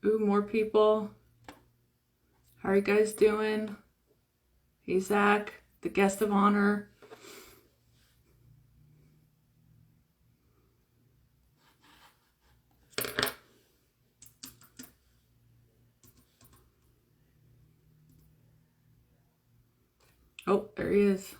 Ooh, more people. How are you guys doing? Hey, Zach, the guest of honor. Oh, there he is.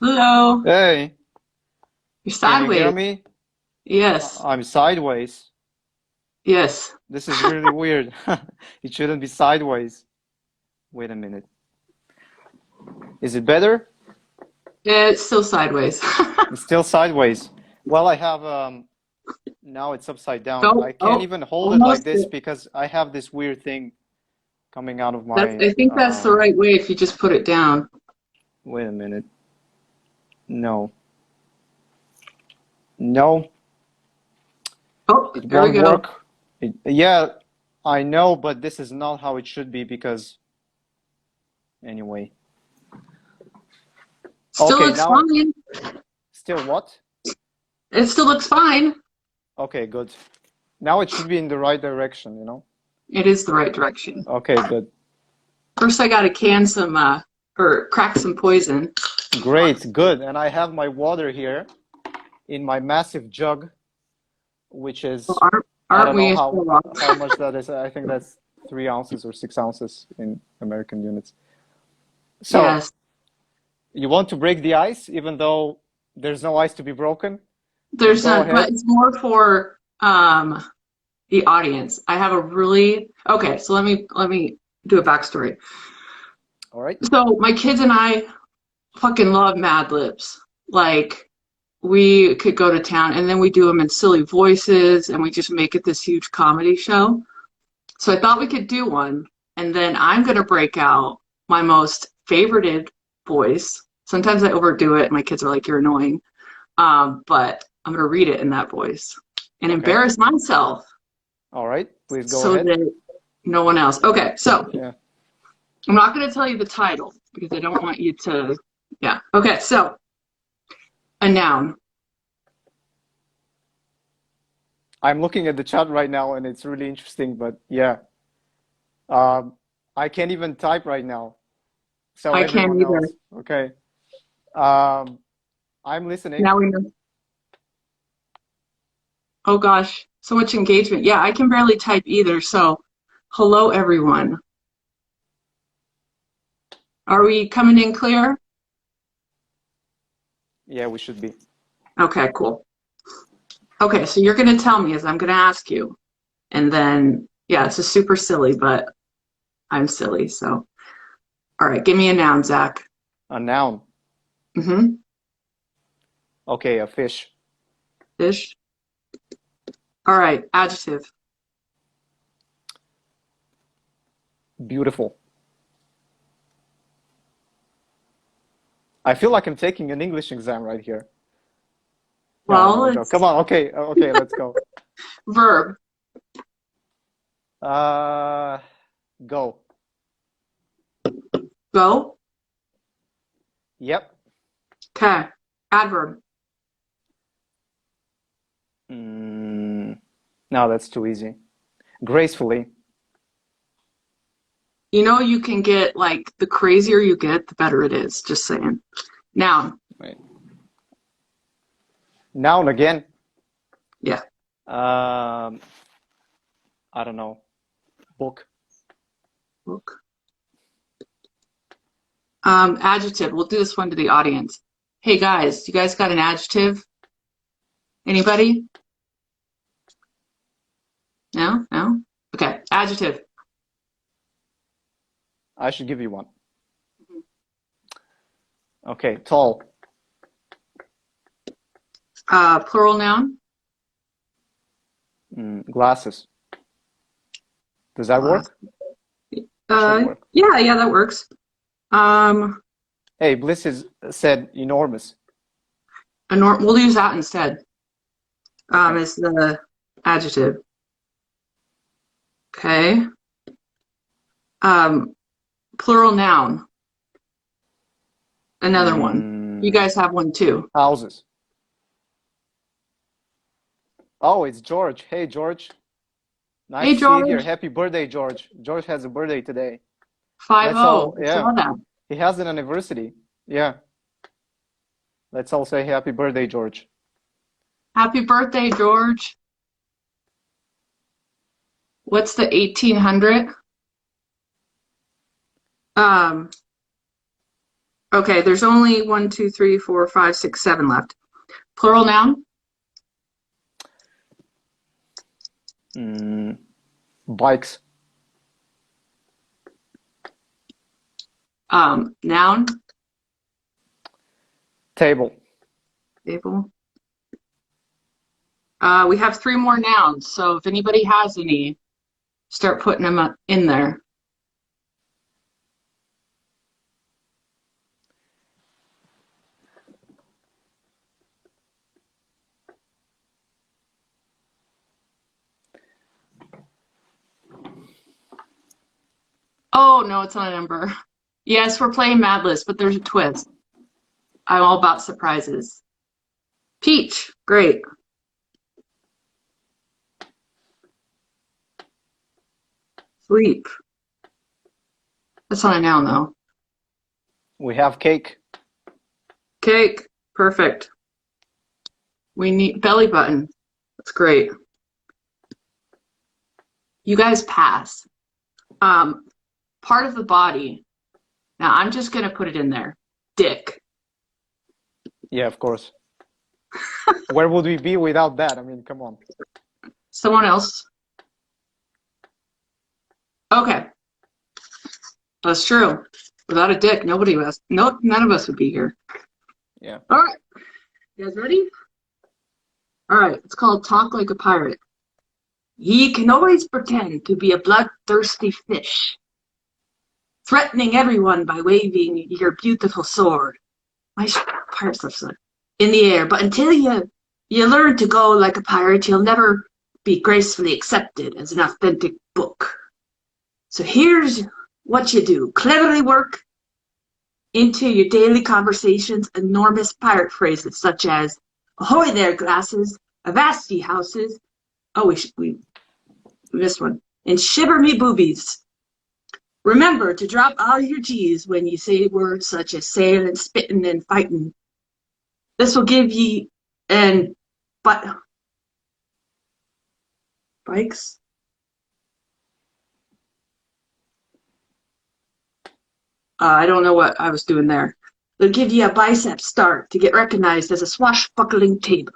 Hello. Hey, You're can you hear sideways. me? Yes. I'm sideways. Yes. This is really weird. It shouldn't be sideways. Wait a minute. Is it better? It's still sideways. It's still sideways. Well, I have now it's upside down. I Oh, can't oh, even hold it like almost. this because I have this weird thing coming out of That's. my I think that's the right way if you just put it down. wait a minute. No. No, Oh, it there we won't go. work. Yeah, I know, but this is not how it should be because anyway. Still Okay, looks now fine. still what? It still looks fine. Okay, good. Now it should be in the right direction, you know? It is the right direction. Okay, good. First, I got to can some or crack some poison. Great, good. And I have my water here in my massive jug, which Well, is, I aren't don't know we so wrong? how much that is. I think that's 3 ounces or 6 ounces in American units. So, Yes. you want to break the ice, even though there's no ice to be broken? Then There's go none, but ahead. it's more for the audience. I have a really okay, so let me do a backstory. All right. So my kids and I fucking love Mad Libs. Like we could go to town and then we do them in silly voices and we just make it this huge comedy show. So I thought we could do one and then I'm gonna break out my most favorited voice. Sometimes I overdo it. My kids are like, "You're annoying." But I'm gonna read it in that voice and Okay. embarrass myself All right. Please go so ahead. that no one else. Okay, so Yeah. I'm not gonna tell you the title because I don't want you to. Yeah. Okay, so a noun. I'm looking at the chat right now and it's really interesting, but yeah. Um, I can't even type right now. So I can't everyone either. else. Okay. Um, I'm listening. Now we know. Oh gosh, so much engagement. Yeah, I can barely type either. So, hello everyone. Are we coming in clear? Yeah, we should be. Okay, cool. Okay, so you're gonna tell me as I'm gonna ask you, and then yeah, it's a super silly, but I'm silly. So, all right, give me a noun, Zach. A noun. Mm-hmm. Okay, a fish. Fish. All right, adjective. Beautiful. I feel like I'm taking an English exam right here. No, Well, no joke. Come it's on. Okay, okay, let's go. verb. Uh, go. Go. Yep. Okay. Adverb. Mm, no, that's too easy. Gracefully. You know, you can get like the crazier you get, the better it is. Just saying. Noun. Wait. Noun again. Yeah. Um, I don't know. Book. Book. Adjective. We'll do this one to the audience. Hey guys, you guys got an adjective? Anybody? No? No? Okay. Adjective. I should give you one. Okay, tall. Plural noun. Glasses. Does that Glass. work? It should work. Yeah, yeah, that works. Um, Hey, Bliss is said enormous. we'll use that instead. Okay. As the adjective. Okay. Um, Plural noun. Another one. You Mm, guys have one too. houses. Oh, it's George. Hey, George. Nice Hey, to see you here. George. Happy birthday, George. George has a birthday today. Let's 50. all, I yeah, saw that. he has an anniversary. Yeah, let's all say happy birthday, George. Happy birthday, George. What's the 1800? Um, okay, there's only 1, 2, 3, 4, 5, 6, 7 left. Plural noun. Mm, bikes. Noun. Table. Table. We have 3 more nouns, so if anybody has any, start putting them in there. Oh, no, it's not a number. Yes, we're playing Mad List, but there's a twist. I'm all about surprises. Peach, great. Sleep. That's not a noun, though. We have cake. Cake, perfect. We need belly button. That's great. You guys pass. Part of the body. Now I'm just gonna put it in there. Dick. Yeah, of course. Where would we be without that? I mean, come on. Someone else. Okay, that's true. Without a dick, nobody of us, no, none of us would be here. Yeah. All right, you guys ready? All right, it's called Talk Like a Pirate. Ye can always pretend to be a bloodthirsty fish, threatening everyone by waving your beautiful sword. My pirates are in the air, but until you learn to go like a pirate, you'll never be gracefully accepted as an authentic book. So here's what you do. Cleverly work into your daily conversations enormous pirate phrases such as ahoy there glasses, avast ye houses. Oh, we missed one. And shiver me boobies. Remember to drop all your G's when you say words such as sail and spittin' and fightin'. This will give ye and but bikes. I don't know what I was doing there. They'll give you a bicep start to get recognized as a swashbuckling table.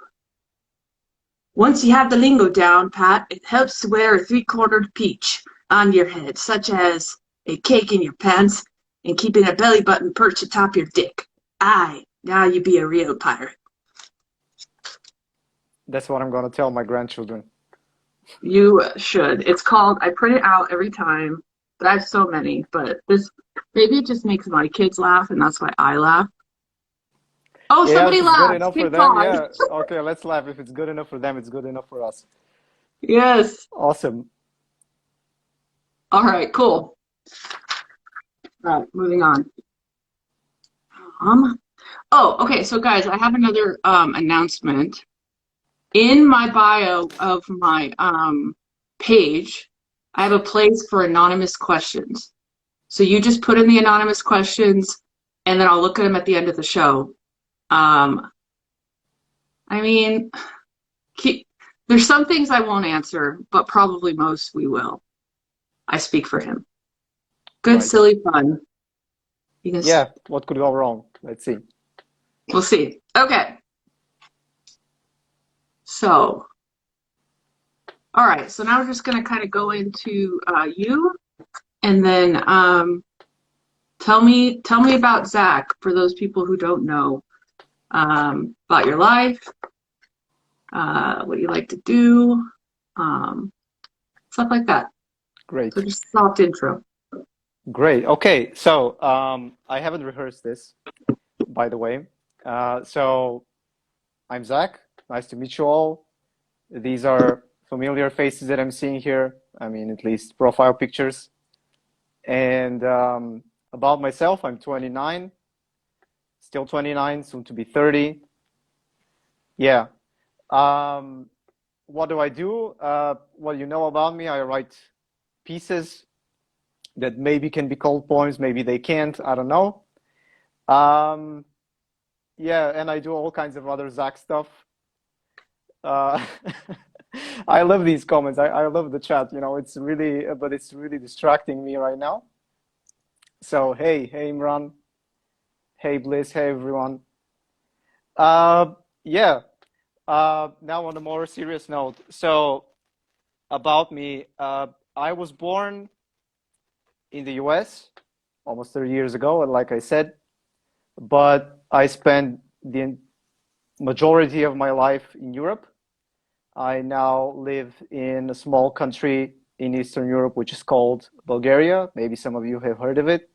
Once you have the lingo down, Pat, it helps to wear a three-cornered peach on your head, such as a cake in your pants and keeping a belly button perched atop your dick. Aye, now you be a real pirate. That's what I'm gonna tell my grandchildren. You should. It's called, I print it out every time, but I have so many, but this, maybe it just makes my kids laugh, and that's why I laugh. Oh, Yeah, if somebody it's good laughed. enough for Big them, pause. yeah. Okay, let's laugh. If it's good enough for them, it's good enough for us. Yes. Awesome. All right, cool. All right, moving on. Oh, okay. So, guys, I have another announcement. In my bio of my page, I have a place for anonymous questions. So you just put in the anonymous questions, and then I'll look at them at the end of the show. Um, I mean, there's some things I won't answer, but probably most we will. I speak for him. Good, Right. silly fun. You can, Yeah, what could go wrong? Let's see. we'll see. Okay. So, all right. So now we're just going to kind of go into you, and then tell me about Zach for those people who don't know about your life, what you like to do, um, stuff like that. So Great. just soft intro. Great. Okay, so I haven't rehearsed this, by the way. So I'm Zach. Nice to meet you all. These are familiar faces that I'm seeing here. I mean, at least profile pictures. And About myself, I'm 29, still 29, soon to be 30. Yeah. Um, what do I do? Well, you know about me. I write pieces that maybe can be called poems, maybe they can't. I don't know. Um, yeah, and I do all kinds of other Zach stuff. Uh, I love these comments. I love the chat. It's really, but it's really distracting me right now. So, hey, Imran. Hey, Bliss. Hey, everyone. Uh, yeah. Now on a more serious note. So, about me, I was born in the US almost 30 years ago, like I said, but I spent the majority of my life in Europe. I now live in a small country in Eastern Europe, which is called Bulgaria. Maybe some of you have heard of it.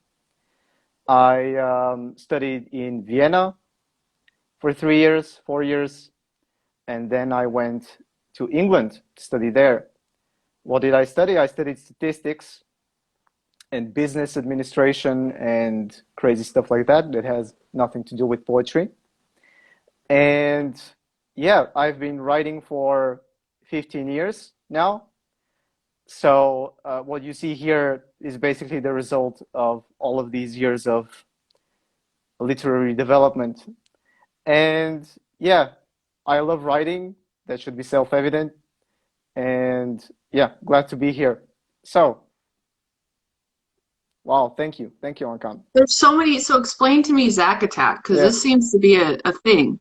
I studied in Vienna for 3 years, 4 years, and then I went to England to study there. What did I study? I studied statistics and business administration and crazy stuff like that that has nothing to do with poetry. And yeah, I've been writing for 15 years now. So what you see here is basically the result of all of these years of literary development. And yeah, I love writing. That should be self-evident. And yeah, glad to be here. So, wow, thank you. Thank you, Ankan. There's so many. So explain to me Zack Attack, because Yeah. this seems to be a thing.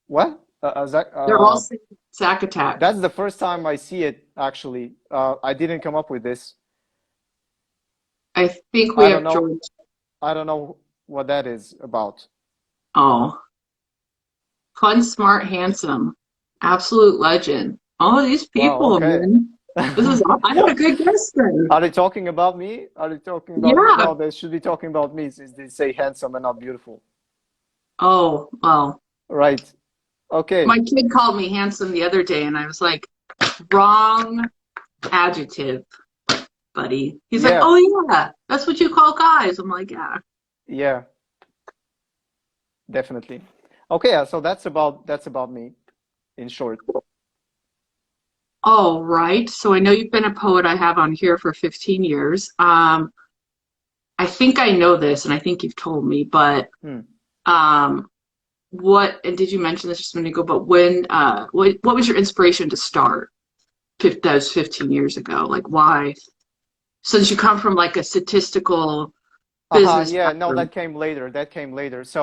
What? Zach, They're all saying Zack Attack. that's the first time I see it, actually. I didn't come up with this. I think we I don't have know. George. I don't know what that is about. Oh, fun, smart, handsome, absolute legend. All these Wow, people, okay. man. This is. I had a good guess then. Are they talking about me? Are they talking about me? Yeah. No, they should be talking about me since they say handsome and not beautiful. Oh, well. Right. Okay. My kid called me handsome the other day, and I was like, wrong adjective, buddy. He's like, Yeah. oh yeah, that's what you call guys. I'm like, yeah. Yeah, definitely. Okay, yeah, so that's about me in short. Oh, right. So I know you've been a poet I have on here for 15 years. I think I know this, and I think you've told me, but Hmm. um, and did you mention this just a minute ago, but what was your inspiration to start that was 15 years ago? Like, why? Since you come from like a statistical business Yeah, no, background. that came later. That came later. So,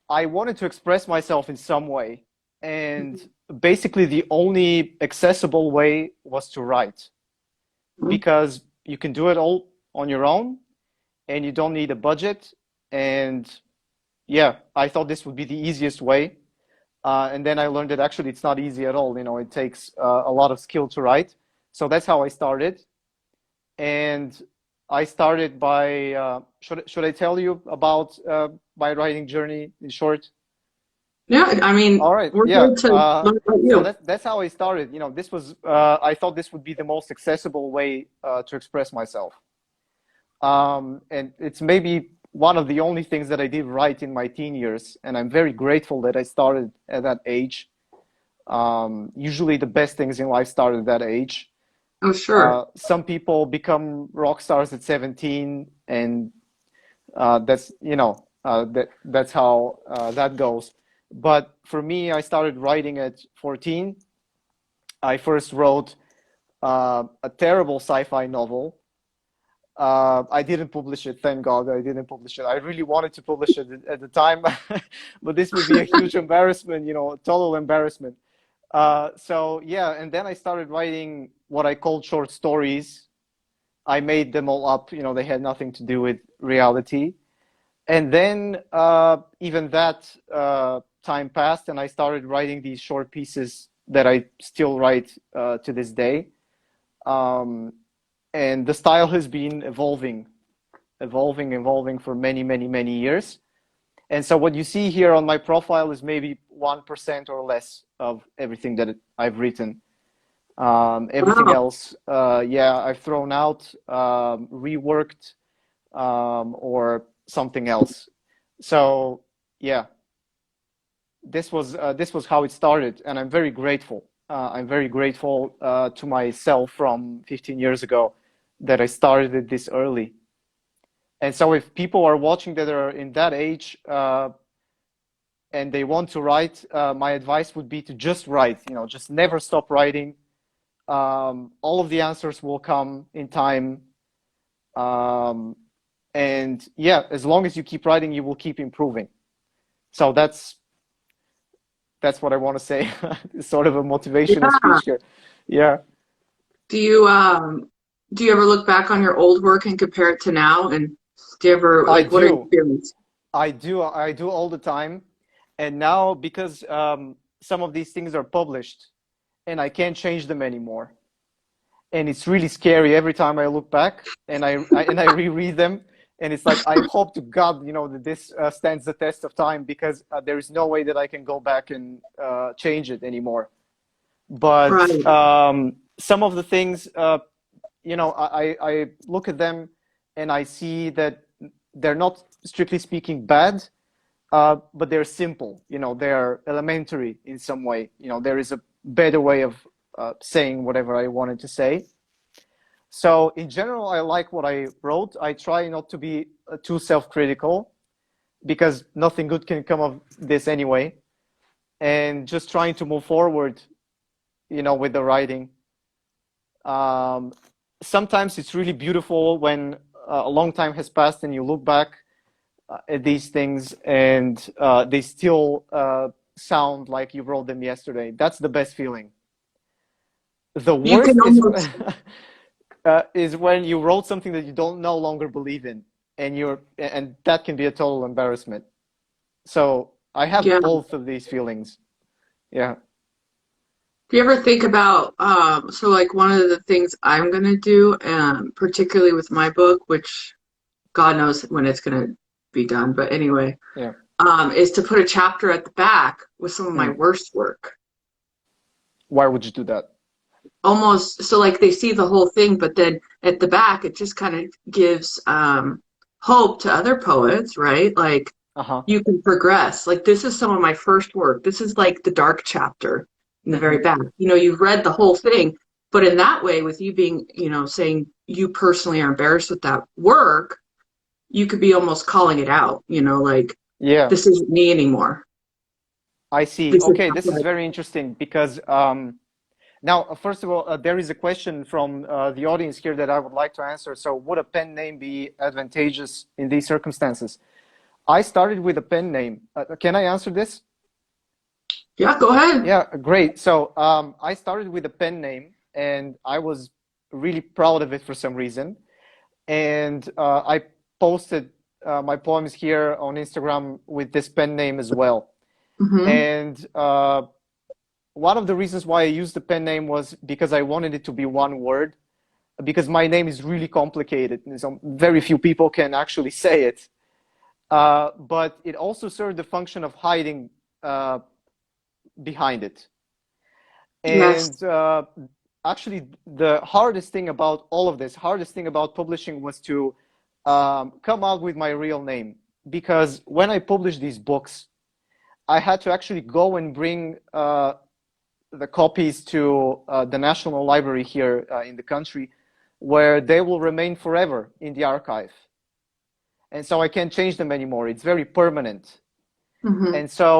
I wanted to express myself in some way, and basically the only accessible way was to write Mhm. because you can do it all on your own and you don't need a budget. And yeah, I thought this would be the easiest way. And then I learned that actually it's not easy at all. It takes a lot of skill to write. So that's how I started. And I started by, should I tell you about my writing journey in short? Yeah, I mean, All right, we're yeah. here to learn about So you. that's how I started. This was I thought this would be the most accessible way to express myself. And it's maybe one of the only things that I did right in my teen years, and I'm very grateful that I started at that age. Usually, the best things in life start at that age. Oh, sure. Some people become rock stars at 17, and that's how that goes. But for me, I started writing at 14. I first wrote a terrible sci-fi novel. I didn't publish it, thank God I didn't publish it. I really wanted to publish it at the time, but this would be a huge embarrassment, a total embarrassment. So yeah, and then I started writing what I called short stories. I made them all up, they had nothing to do with reality. And then even that time passed, and I started writing these short pieces that I still write to this day. Um, and the style has been evolving for many, many, many years. And so what you see here on my profile is maybe 1% or less of everything that I've written. Everything Wow. else, yeah, I've thrown out, reworked, or something else. So yeah, this was how it started, and I'm very grateful. I'm very grateful to myself from 15 years ago that I started it this early. And so if people are watching that are in that age and they want to write, my advice would be to just write, just never stop writing. All of the answers will come in time. Um, and yeah, as long as you keep writing, you will keep improving. So that's what I want to say. It's sort of a motivational Yeah. speech here. Yeah, Do you do you ever look back on your old work and compare it to now? And do you ever I like what are your do. feelings? I do all the time. And now because some of these things are published and I can't change them anymore. And it's really scary every time I look back and I reread them. And it's like, I hope to God, that this stands the test of time because there is no way that I can go back and change it anymore. But Right. some of the things, I look at them and I see that they're not strictly speaking bad, but they're simple. They're elementary in some way. There is a better way of saying whatever I wanted to say. So in general, I like what I wrote. I try not to be too self-critical because nothing good can come of this anyway. And just trying to move forward, with the writing. Um, Sometimes it's really beautiful when a long time has passed and you look back at these things and they still sound like you wrote them yesterday. That's the best feeling. The You can worst almost is when you wrote something that you don't no longer believe in, and that can be a total embarrassment. So I have yeah. both of these feelings. Yeah. Do you ever think about so like one of the things I'm gonna do, particularly with my book, which God knows when it's gonna be done, but anyway, Yeah. is to put a chapter at the back with some of my Mm. worst work. Why would you do that? Almost so like they see the whole thing, but then at the back it just kind of gives hope to other poets, right? Like Uh-huh. you can progress. Like this is some of my first work. This is like the dark chapter in the very Hmm. back. You've read the whole thing, but in that way, with you being, saying you personally are embarrassed with that work, you could be almost calling it out, like Yeah, this isn't me anymore. I see. This is Okay, this is very interesting because now, first of all, there is a question from the audience here that I would like to answer. So, would a pen name be advantageous in these circumstances? I started with a pen name. Can I answer this? yeah, go ahead. Yeah, great. So, I started with a pen name and I was really proud of it for some reason. And I posted my poems here on Instagram with this pen name as well. Hmm. And one of the reasons why I used the pen name was because I wanted it to be one word, because my name is really complicated. And so very few people can actually say it. But it also served the function of hiding uh, behind it. Yes. And actually, the hardest thing about all of this, hardest thing about publishing was to come out with my real name. Because when I published these books, I had to actually go and bring the copies to the National Library here in the country, where they will remain forever in the archive. And so I can't change them anymore. It's very permanent. Hmm. And so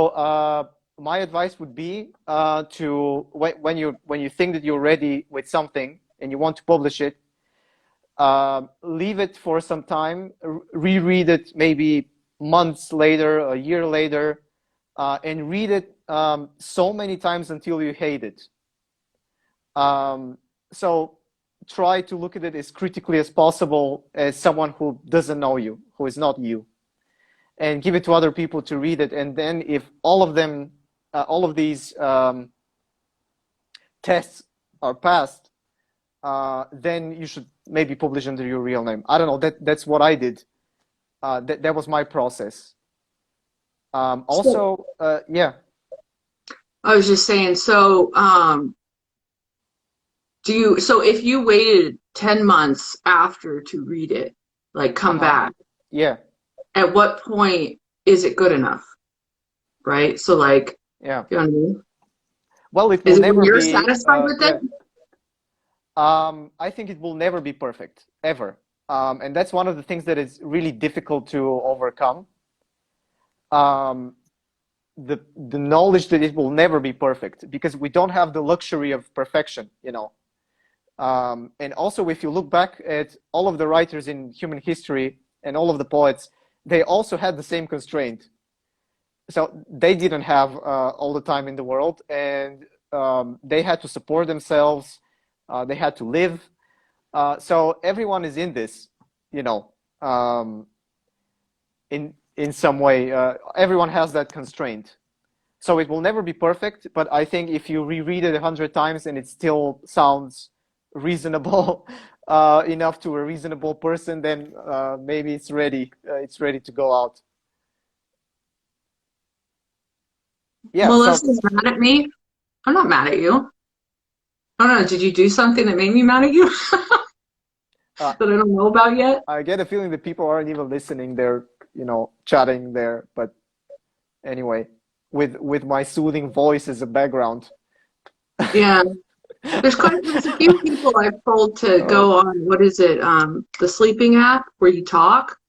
my advice would be to when you think that you're ready with something and you want to publish it, leave it for some time, reread it maybe months later, a year later, and read it so many times until you hate it. Um, so try to look at it as critically as possible as someone who doesn't know you, who is not you, and give it to other people to read it. And then if all of them, all of these tests are passed, then you should maybe publish under your real name. I don't know. That's what I did. That was my process. So Also, yeah. I was just saying, so so if you waited 10 months after to read it, like come Uh-huh. back. Yeah. At what point is it good enough? Right? So like, Yeah. you know what I mean? Well, it will Is it when never you're be, satisfied with it? yeah. I think it will never be perfect, ever. And that's one of the things that is really difficult to overcome. Um, the knowledge that it will never be perfect because we don't have the luxury of perfection, you know. And also, if you look back at all of the writers in human history and all of the poets, they also had the same constraint. So they didn't have all the time in the world, and they had to support themselves. They had to live. So everyone is in this, you know, um, in some way. Everyone has that constraint. So it will never be perfect, but I think if you reread it 100 times and it still sounds reasonable enough to a reasonable person, then maybe it's ready. It's ready to go out. Yeah. So Melissa's mad at me. I'm not mad at you. I don't know. Did you do something that made me mad at you uh, that I don't know about yet? I get a feeling that people aren't even listening. They're, you know, chatting there. But anyway, with my soothing voice as a background. Yeah. There's a few people I've told to Oh, go on, what is it, the sleeping app where you talk,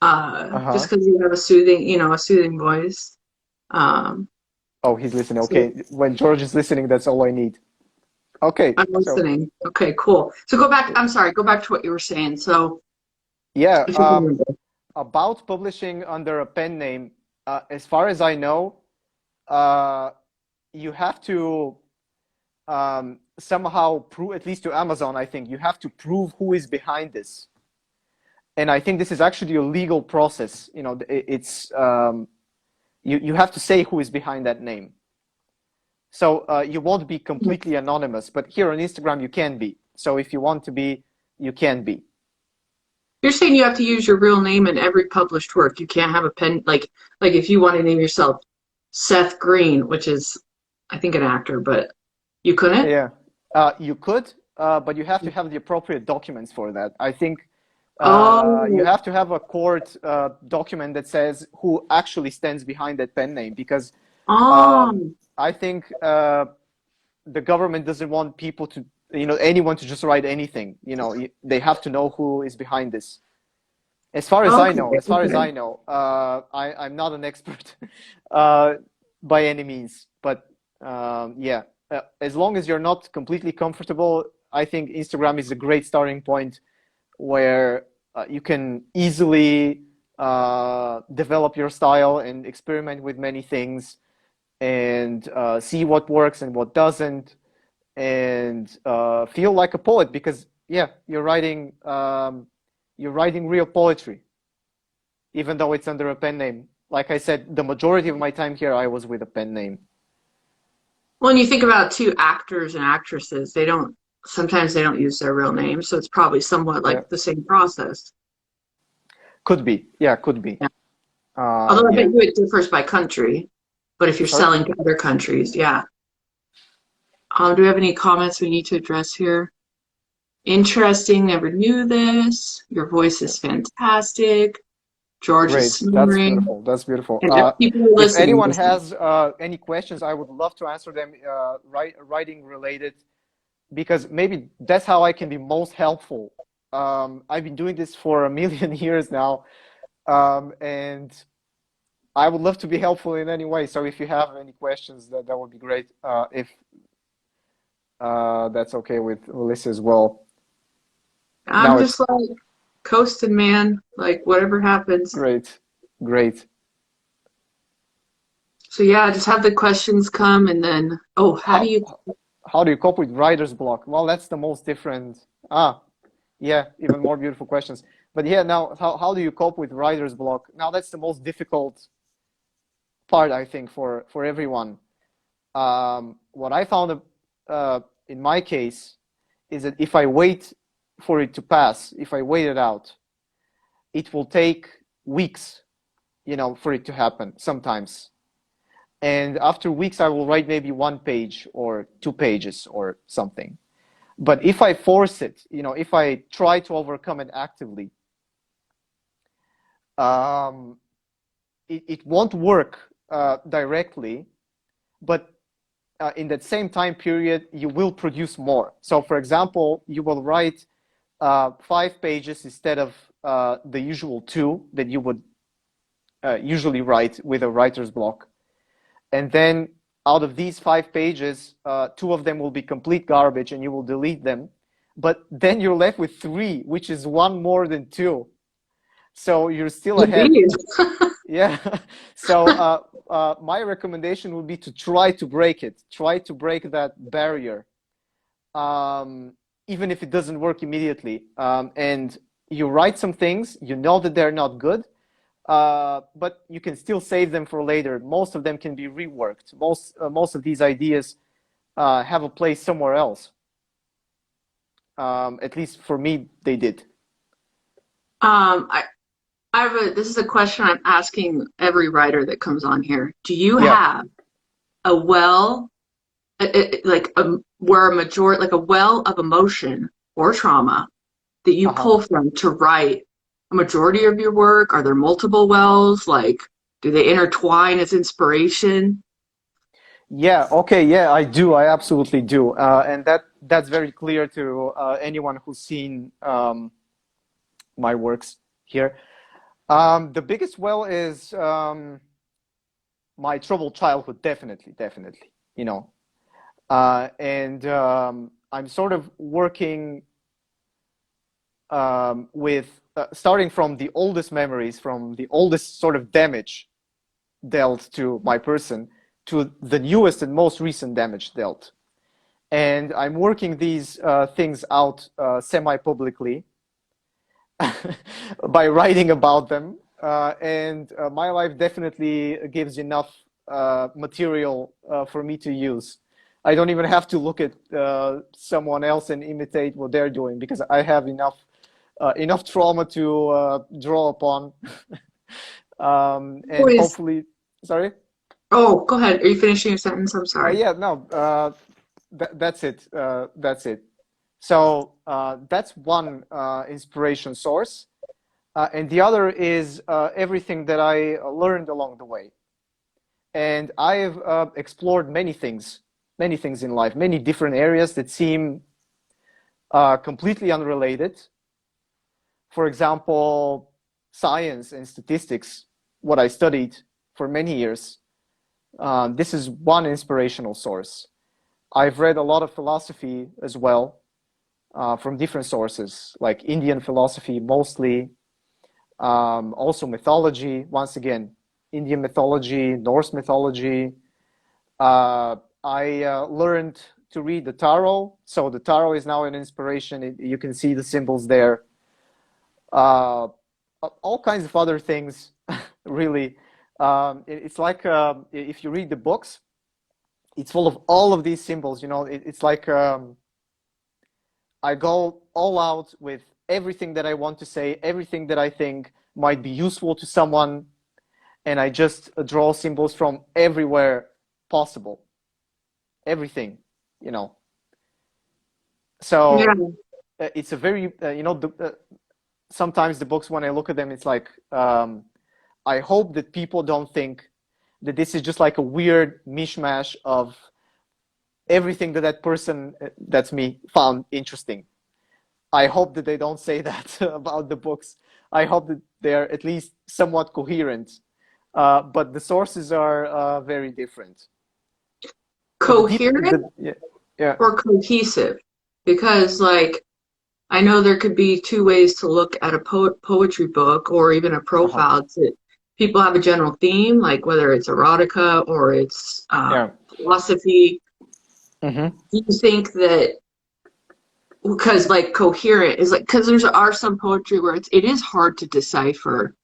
just uh-huh. because you have a soothing, a soothing voice. Um, Oh, he's listening. so Okay. When George is listening, that's all I need. Okay. I'm So listening. Okay, cool. So go back, I'm sorry, go back to what you were saying. So yeah, if you can remember. about publishing under a pen name, as far as I know, uh, you have to somehow prove, at least to Amazon, I think, you have to prove who is behind this. And I think this is actually a legal process. You know, it's you have to say who is behind that name. So you won't be completely anonymous, but here on Instagram you can be. So if you want to be, you can be. You're saying you have to use your real name in every published work. You can't have a pen, like if you want to name yourself Seth Green, which is, I think, an actor, but you couldn't? Yeah, you could, but you have to have the appropriate documents for that. I think you Oh, have to have a court document that says who actually stands behind that pen name, because oh, I think the government doesn't want people to, you know, anyone to just write anything. You know, they have to know who is behind this. okay, As far as okay. I know, I'm not an expert uh, by any means, but yeah, as long as you're not completely comfortable, I think Instagram is a great starting point where you can easily develop your style and experiment with many things and see what works and what doesn't, and feel like a poet because yeah, you're writing real poetry even though it's under a pen name. Like I said, the majority of my time here, I was with a pen name. Well, and you think about two actors and actresses, sometimes they don't use their real names, so it's probably somewhat Yeah, like the same process. could be. Yeah, could be. Yeah. Although I bet Yeah. you it differs by country, but if you're Sorry. selling to other countries, yeah. Do we have any comments we need to address here? Interesting, never knew this. Your voice Yeah. is fantastic. George is Great. That's snoring. beautiful. That's beautiful. And people are If listening. anyone Listen. has any questions, I would love to answer them, writing related, because maybe that's how I can be most helpful. I've been doing this for a million years now, and I would love to be helpful in any way. So if you have any questions, that would be great. If that's okay with Melissa as well. I'm Now it's just like coasting, man. Like whatever happens. great, great. So yeah, just have the questions come and then, oh, how do How you how do you cope with writer's block? Well, that's the most different. Yeah, even more beautiful questions. But yeah, now how do you cope with writer's block? Now that's the most difficult part, I think, for everyone. What I found in my case is that if I wait for it to pass, if I wait it out, it will take weeks, you know, for it to happen sometimes. And after weeks, I will write maybe 1 page or 2 pages or something. But if I force it, you know, if I try to overcome it actively, um, it won't work directly, but in that same time period, you will produce more. So, for example, you will write 5 pages instead of the usual 2 that you would usually write with a writer's block. And then out of these 5 pages, 2 of them will be complete garbage and you will delete them. But then you're left with 3, which is 1 more than 2. So you're still ahead. Indeed. Yeah. So my recommendation would be to try to break it. Try to break that barrier, even if it doesn't work immediately. And you write some things, you know that they're not good, but you can still save them for later. Most of them can be reworked. Most of these ideas have a place somewhere else. At least for me, they did. I this is a question I'm asking every writer that comes on here. Do you Yeah. have a well, like where a majority, like a well of emotion or trauma that you Uh-huh. pull from to write a majority of your work? Are there multiple wells? Like, do they intertwine as inspiration? Yeah, okay, yeah, I do. I absolutely do. And that's very clear to anyone who's seen my works here. The biggest well is my troubled childhood, definitely, definitely, you know. And I'm sort of working with starting from the oldest memories, from the oldest sort of damage dealt to my person, to the newest and most recent damage dealt. And I'm working these things out semi-publicly by writing about them. And my life definitely gives enough material for me to use. I don't even have to look at someone else and imitate what they're doing because I have enough trauma to draw upon. And Always. hopefully, sorry. Oh, go ahead. Are you finishing your sentence? I'm sorry. Yeah, no, that's it. That's it. So that's one inspiration source. And the other is everything that I learned along the way. And I've explored many things in life, many different areas that seem completely unrelated. For example, science and statistics, what I studied for many years. This is one inspirational source. I've read a lot of philosophy as well from different sources, like Indian philosophy mostly, also mythology, once again, Indian mythology, Norse mythology. I learned to read the tarot, so the tarot is now an inspiration. You can see the symbols there. Uh, all kinds of other things, really. It's like if you read the books, it's full of all of these symbols. You know, it's like I go all out with everything that I want to say, everything that I think might be useful to someone, and I just draw symbols from everywhere possible. Everything, you know. Yeah. So it's a very, sometimes the books, when I look at them, it's like, I hope that people don't think that this is just like a weird mishmash of everything that that person, that's me, found interesting. I hope that they don't say that about the books. I hope that they're at least somewhat coherent. But the sources are very different. But the deep, Coherent yeah, yeah, or cohesive? Because, like, I know there could be two ways to look at a poetry book or even a uh-huh, profile. It's that people have a general theme, like whether it's erotica or it's yeah, philosophy. mm-hmm, Do you think that because like coherent is like because there's are some poetry where it is hard to decipher.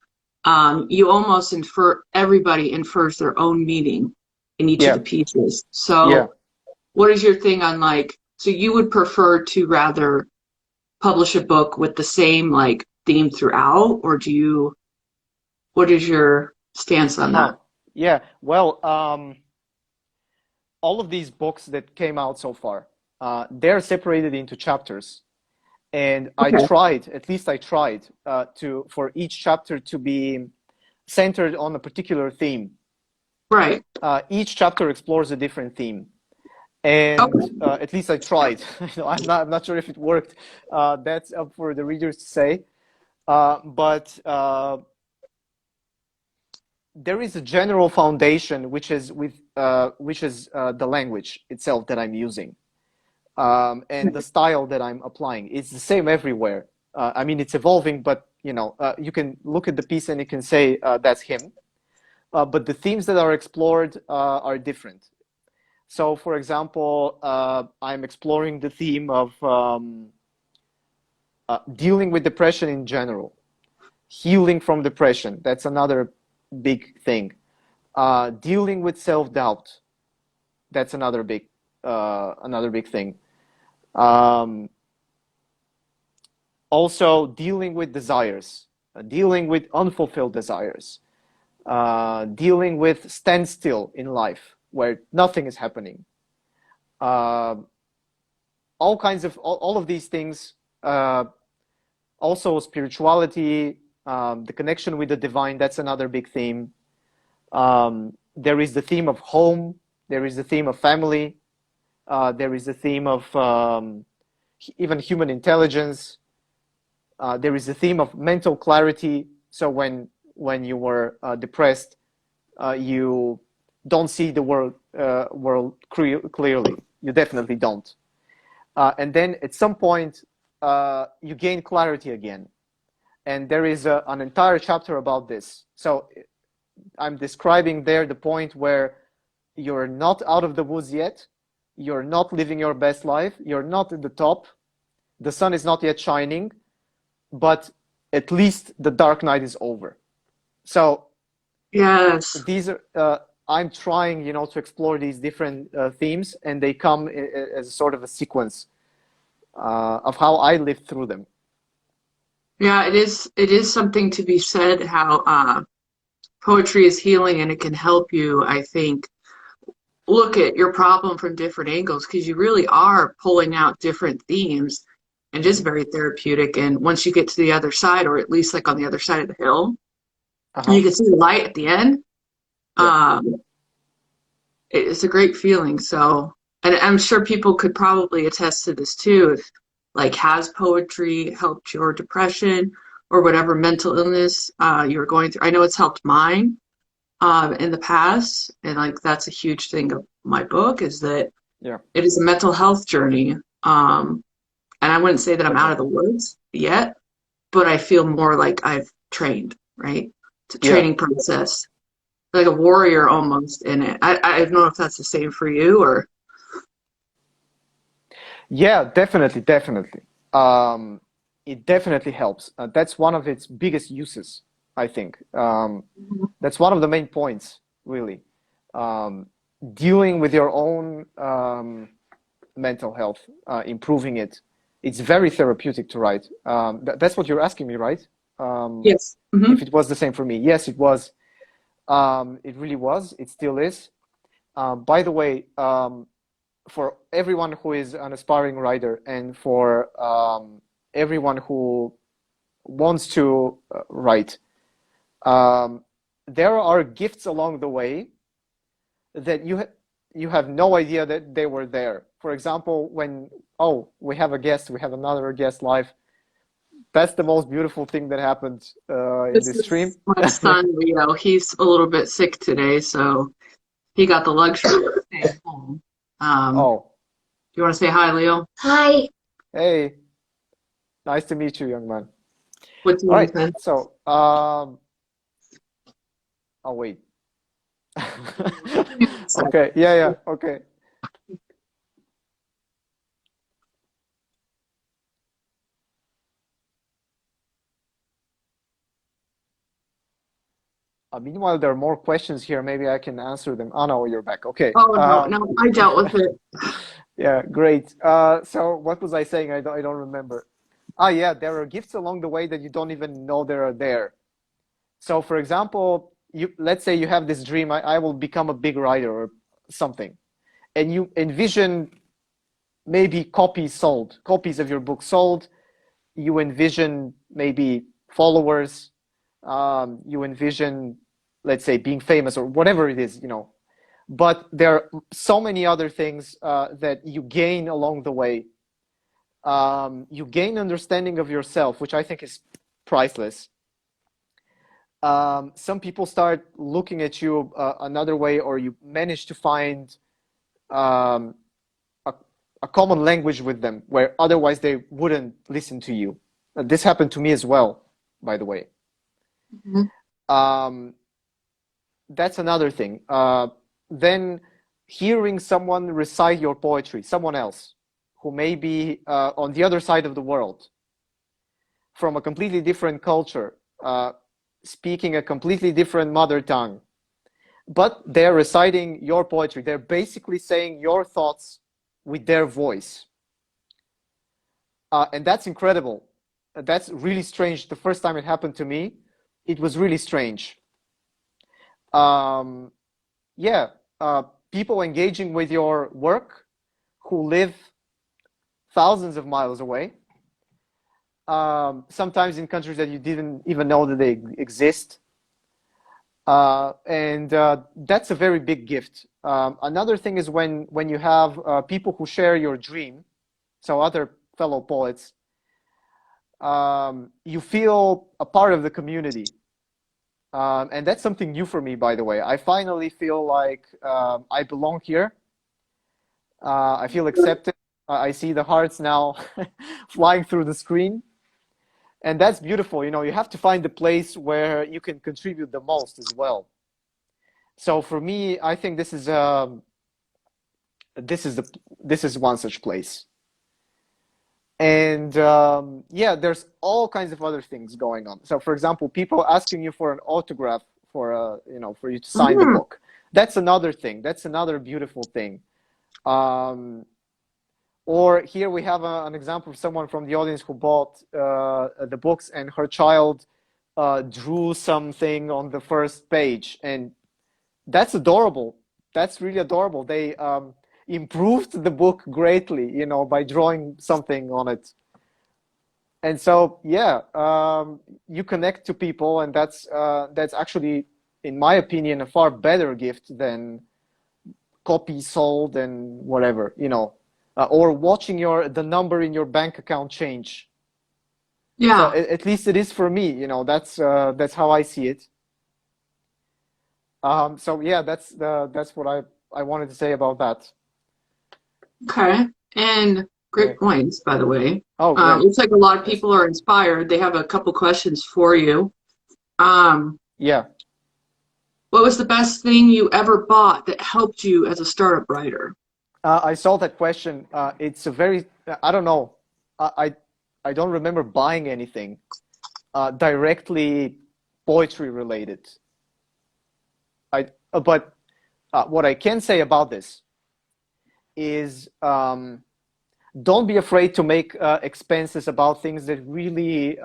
You almost infer everybody infers their own meaning in each of yeah, the pieces. yeah. So, what is your thing on like? So you would prefer to rather publish a book with the same like theme throughout, or do you? What is your stance on Huh. that? Yeah. Well, all of these books that came out so far, they're separated into chapters. And I Okay. tried, at least I tried, for each chapter to be centered on a particular theme. Right. Each chapter explores a different theme, and Okay. at least I tried. I'm not sure if it worked. That's up for the readers to say. But there is a general foundation, which is the language itself that I'm using, and the style that I'm applying. It's the same everywhere. I mean, it's evolving, but you can look at the piece and you can say that's him. But the themes that are explored are different. So, for example, I'm exploring the theme of dealing with depression in general, healing from depression. That's another big thing. Dealing with self-doubt. That's another big thing. Um, Also, dealing with desires, dealing with unfulfilled desires, dealing with standstill in life where nothing is happening. Uh, all of these things. Also, spirituality, the connection with the divine. That's another big theme. There is the theme of home. There is the theme of family. There is the theme of even human intelligence. There is a theme of mental clarity. So when you were depressed, you don't see the world clearly. You definitely don't. And then at some point, you gain clarity again. And there is an entire chapter about this. So I'm describing there the point where you're not out of the woods yet. You're not living your best life. You're not at the top. The sun is not yet shining, but at least the dark night is over. So Yes. these are I'm trying, to explore these different themes, and they come as sort of a sequence of how I lived through them. Yeah, it is something to be said how poetry is healing and it can help you, I think, look at your problem from different angles because you really are pulling out different themes and just Mhm. very therapeutic. And once you get to the other side, or at least like on the other side of the hill, Uh-huh. you can see the light at the end. Yeah. Um, it's a great feeling. So, and I'm sure people could probably attest to this too. If like has poetry helped your depression or whatever mental illness you were going through? I know it's helped mine in the past, and like that's a huge thing of my book is that Yeah. it is a mental health journey. And I wouldn't say that I'm out of the Definitely. woods yet, but I feel more like I've trained, right? It's a Yeah. training process, like a warrior almost in it. I don't know if that's the same for you or. Yeah, definitely, definitely. Um, it definitely helps. That's one of its biggest uses, I think. That's one of the main points, really. Um, Dealing with your own mental health, improving it. It's very therapeutic to write. That's what you're asking me, right? Um, Yes. Hmm. if it was the same for me. Yes, it was. It really was. It still is. By the way, for everyone who is an aspiring writer and for everyone who wants to write, um, there are gifts along the way that you have no idea that they were there. For example, when we have a guest, we have another guest live. That's the most beautiful thing that happened in This this stream. is my son, Leo. He's a little bit sick today, so he got the luxury of staying home. Do Oh, you want to say hi, Leo? Hi. hey, nice to meet you, young man. What do you All want right, to say? so oh wait. Okay, yeah, yeah, okay. Meanwhile, there are more questions here. Maybe I can answer them. Oh no, you're back. Okay. Oh no, no, I dealt with it. Yeah, great. So what was I saying? I don't remember. Ah, yeah, there are gifts along the way that you don't even know they are there. So, for example, let's say you have this dream, I will become a big writer or something, and you envision maybe copies of your book sold, you envision maybe followers, you envision, let's say, being famous or whatever it is, but there are so many other things that you gain along the way. You gain understanding of yourself, which I think is priceless. Some people start looking at you another way, or you manage to find um, a common language with them where otherwise they wouldn't listen to you. This happened to me as well, by the way. Mhm. Um, that's another thing. Then hearing someone recite your poetry, someone else who may be on the other side of the world, from a completely different culture, speaking a completely different mother tongue, but they're reciting your poetry. They're basically saying your thoughts with their voice. And that's incredible. That's really strange. The first time it happened to me, it was really strange. Um, yeah, people engaging with your work who live thousands of miles away, sometimes in countries that you didn't even know that they exist. And that's a very big gift. Another thing is when you have people who share your dream, so other fellow poets, you feel a part of the community. And that's something new for me, by the way. I finally feel like I belong here. I feel accepted. I see the hearts now flying through the screen. And that's beautiful. You have to find the place where you can contribute the most as well. So for me, I think this is one such place. And yeah, there's all kinds of other things going on. So for example, people asking you for an autograph for for you to sign the Mhm. book. That's another thing. That's another beautiful thing. Or here we have an example of someone from the audience who bought the books, and her child drew something on the first page, and that's adorable. That's really adorable. They improved the book greatly, by drawing something on it. And so, yeah, you connect to people, and that's actually, in my opinion, a far better gift than copies sold and whatever, or watching the number in your bank account change. So Yeah. at least it is for me, that's how I see it. So yeah, that's what I wanted to say about that. Okay. And great Great. points, by the way. Oh, great. Looks like a lot of Yes. people are inspired. They have a couple questions for you. Um, Yeah. what was the best thing you ever bought that helped you as a startup writer? I saw that question. It's a very, I don't know. I don't remember buying anything directly poetry related. But what I can say about this is don't be afraid to make expenses about things that really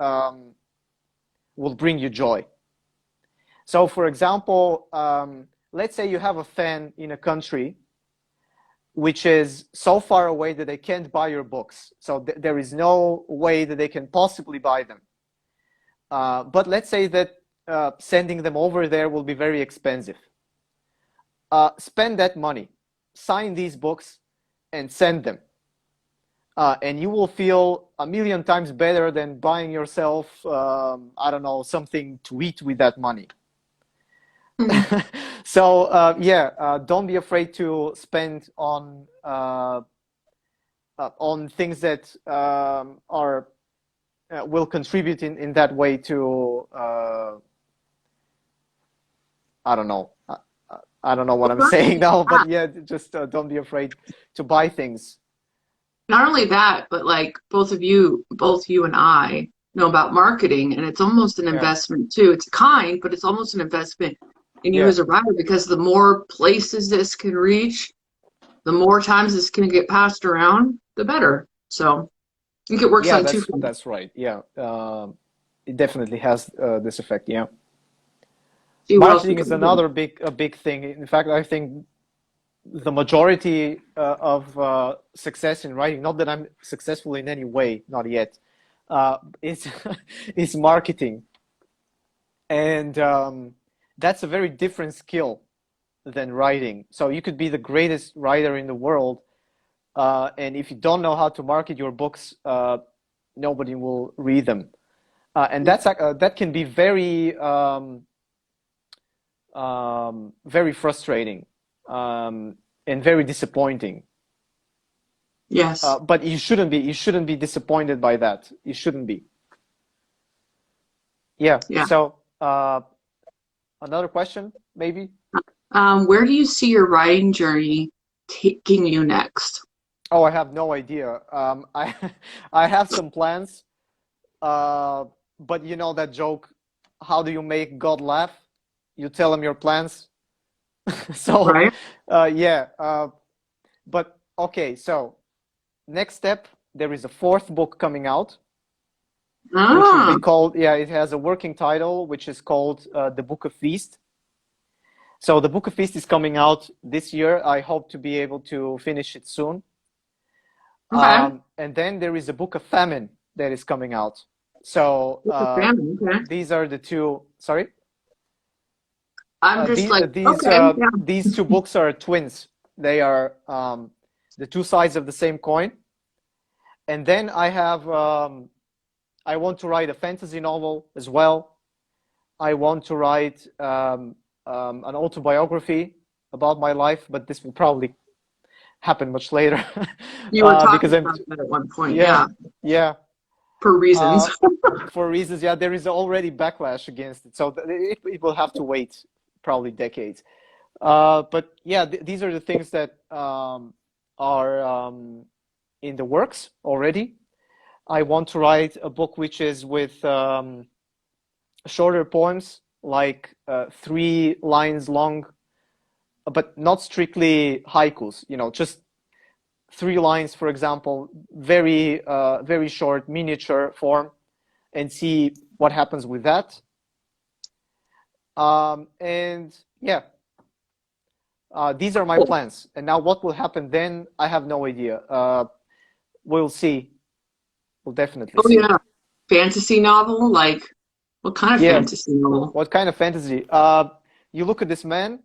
will bring you joy. So, for example, let's say you have a fan in a country which is so far away that they can't buy your books. So there is no way that they can possibly buy them. But let's say that sending them over there will be very expensive. Spend that money, sign these books, and send them. And you will feel a million times better than buying yourself, I don't know, something to eat with that money. Mhm. So yeah, don't be afraid to spend on things that are will contribute in that way to I don't know. I don't know what Well, I'm not saying only now, but that, yeah, just don't be afraid to buy things. not only that, but like both you and I know about marketing, and it's almost an Yeah, investment too. It's kind, but it's almost an investment in you yeah, as a writer because the more places this can reach, the more times this can get passed around, the better. So I think it works yeah. on two That's fronts. that's right. Yeah, it definitely has this effect. Yeah, See what else we marketing can is do. another big thing. In fact, I think the majority of success in writing, not that I'm successful in any way, not yet, is is marketing, and that's a very different skill than writing. So you could be the greatest writer in the world, and if you don't know how to market your books, nobody will read them. And that can be very frustrating, and very disappointing. Yes. But you shouldn't be disappointed by that. You shouldn't be. Yeah. Yeah. So another question, maybe. Where do you see your writing journey taking you next? Oh, I have no idea. I I have some plans, but you know that joke, how do you make God laugh? You tell him your plans. So, Right? yeah. But okay, so next step, there is a fourth book coming out, which will Ah, be called, yeah, it has a working title, which is called The Book of Feast. So the Book of Feast is coming out this year. I hope to be able to finish it soon. okay. And then there is a Book of Famine that is coming out. So With the family, okay. these are the two. Sorry, I'm just like, okay, yeah. these two books are twins. They are the two sides of the same coin. And then I want to write a fantasy novel as well. I want to write an autobiography about my life, but this will probably happen much later. You were Because talking I'm, about that at one point, yeah, yeah, yeah. for reasons. Uh, for reasons, yeah, there is already backlash against it, so it will have to wait probably decades. But yeah, these are the things that are in the works already. I want to write a book which is with shorter poems, like 3 lines long, but not strictly haikus, just 3 lines, for example, very short miniature form, and see what happens with that. And yeah, these are my Cool. plans. And now what will happen then, I have no idea. We'll see. We'll definitely Oh see. yeah, fantasy novel? Like, what kind of Yeah, fantasy novel? what kind of fantasy? You look at this man,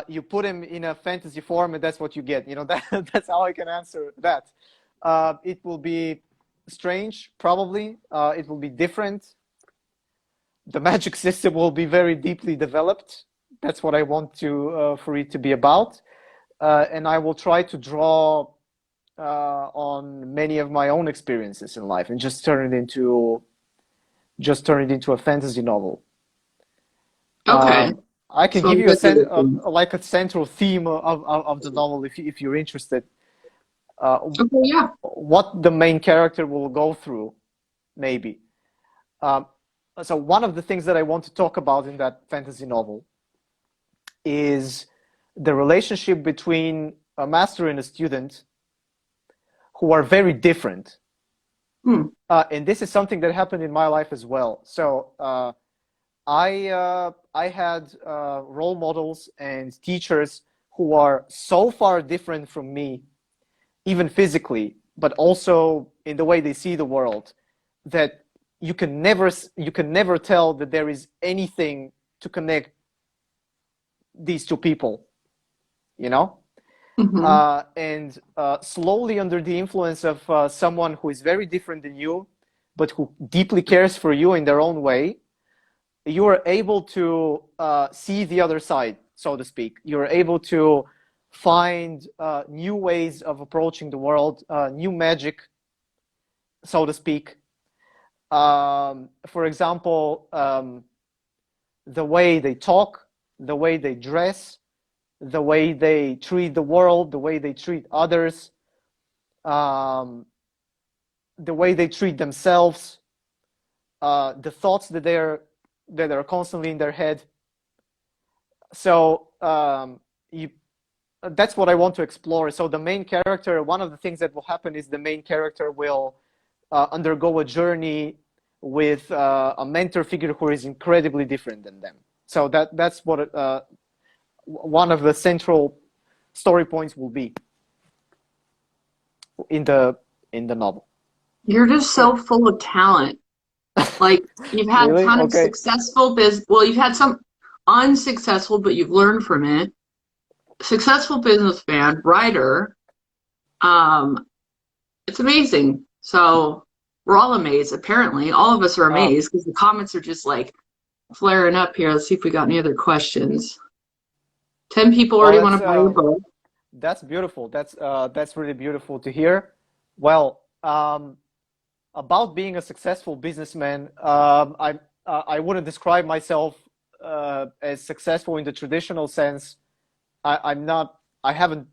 you put him in a fantasy form, and that's what you get. That's how I can answer that. It will be strange, probably. It will be different. The magic system will be very deeply developed. That's what I want to for it to be about. And I will try to draw on many of my own experiences in life and just turn it into a fantasy novel. Okay, I can so give I'm you listening. like a central theme of the novel if you're interested. Uh, Okay, yeah. what the main character will go through, maybe. Um, so one of the things that I want to talk about in that fantasy novel is the relationship between a master and a student who are very different. Hmm. And this is something that happened in my life as well. So I had role models and teachers who are so far different from me, even physically, but also in the way they see the world, that you can never tell that there is anything to connect these two people, you know? Mm-hmm. And slowly, under the influence of someone who is very different than you, but who deeply cares for you in their own way, you are able to see the other side, so to speak. You're able to find new ways of approaching the world, new magic, so to speak. For example, the way they talk, the way they dress, the way they treat the world, the way they treat others, um, the way they treat themselves, the thoughts that are constantly in their head. So that's what I want to explore. So the main character, one of the things that will happen is the main character will undergo a journey with a mentor figure who is incredibly different than them. So that's what one of the central story points will be in the novel. You're just so So, full of talent. Like you've had a really? ton of Okay. successful well, you've had some unsuccessful, but you've learned from it. Successful businessman, writer. Um, it's amazing. So we're all amazed. Apparently, all of us are Uh, amazed because the comments are just like flaring up here. Let's see if we got any other questions. 10 people well, already want to buy your book. that's beautiful. That's really beautiful to hear. Well, about being a successful businessman, I wouldn't describe myself as successful in the traditional sense. I'm not. I haven't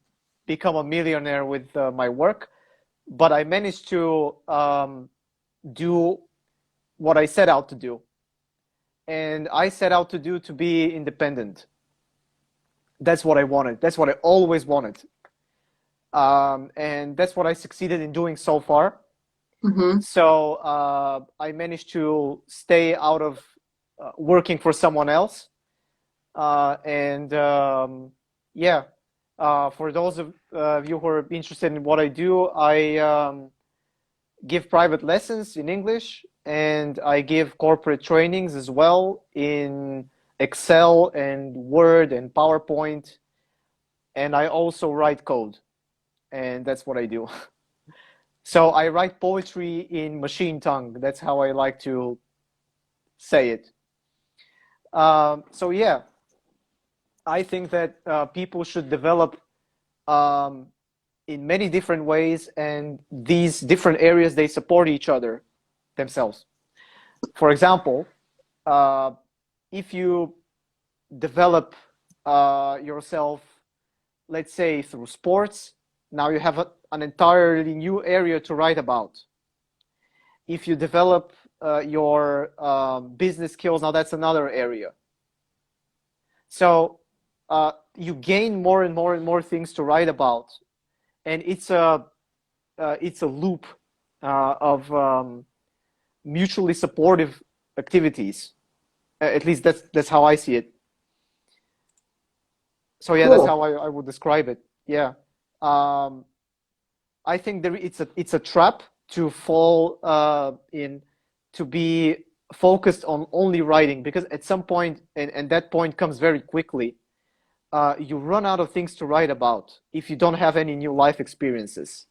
become a millionaire with my work, but I managed to do what I set out to do, and I set out to do to be independent. That's what I wanted. That's what I always wanted, and that's what I succeeded in doing so far. Hmm. So I managed to stay out of working for someone else. And yeah, for those of you who are interested in what I do, I give private lessons in English and I give corporate trainings as well in Excel and Word and PowerPoint. And I also write code, and that's what I do. So I write poetry in machine tongue. That's how I like to say it. So yeah, I think that people should develop um, in many different ways, and these different areas they support each other themselves. For example, uh, if you develop yourself, let's say through sports, now you have an entirely new area to write about. If you develop your business skills, now that's another area. So you gain more and more and more things to write about, and it's a loop of mutually supportive activities. At least that's how I see it. So yeah, that's Cool. how I would describe it. Yeah, um, I think it's a trap to fall in, to be focused on only writing, because at some point, and that point comes very quickly, you run out of things to write about if you don't have any new life experiences.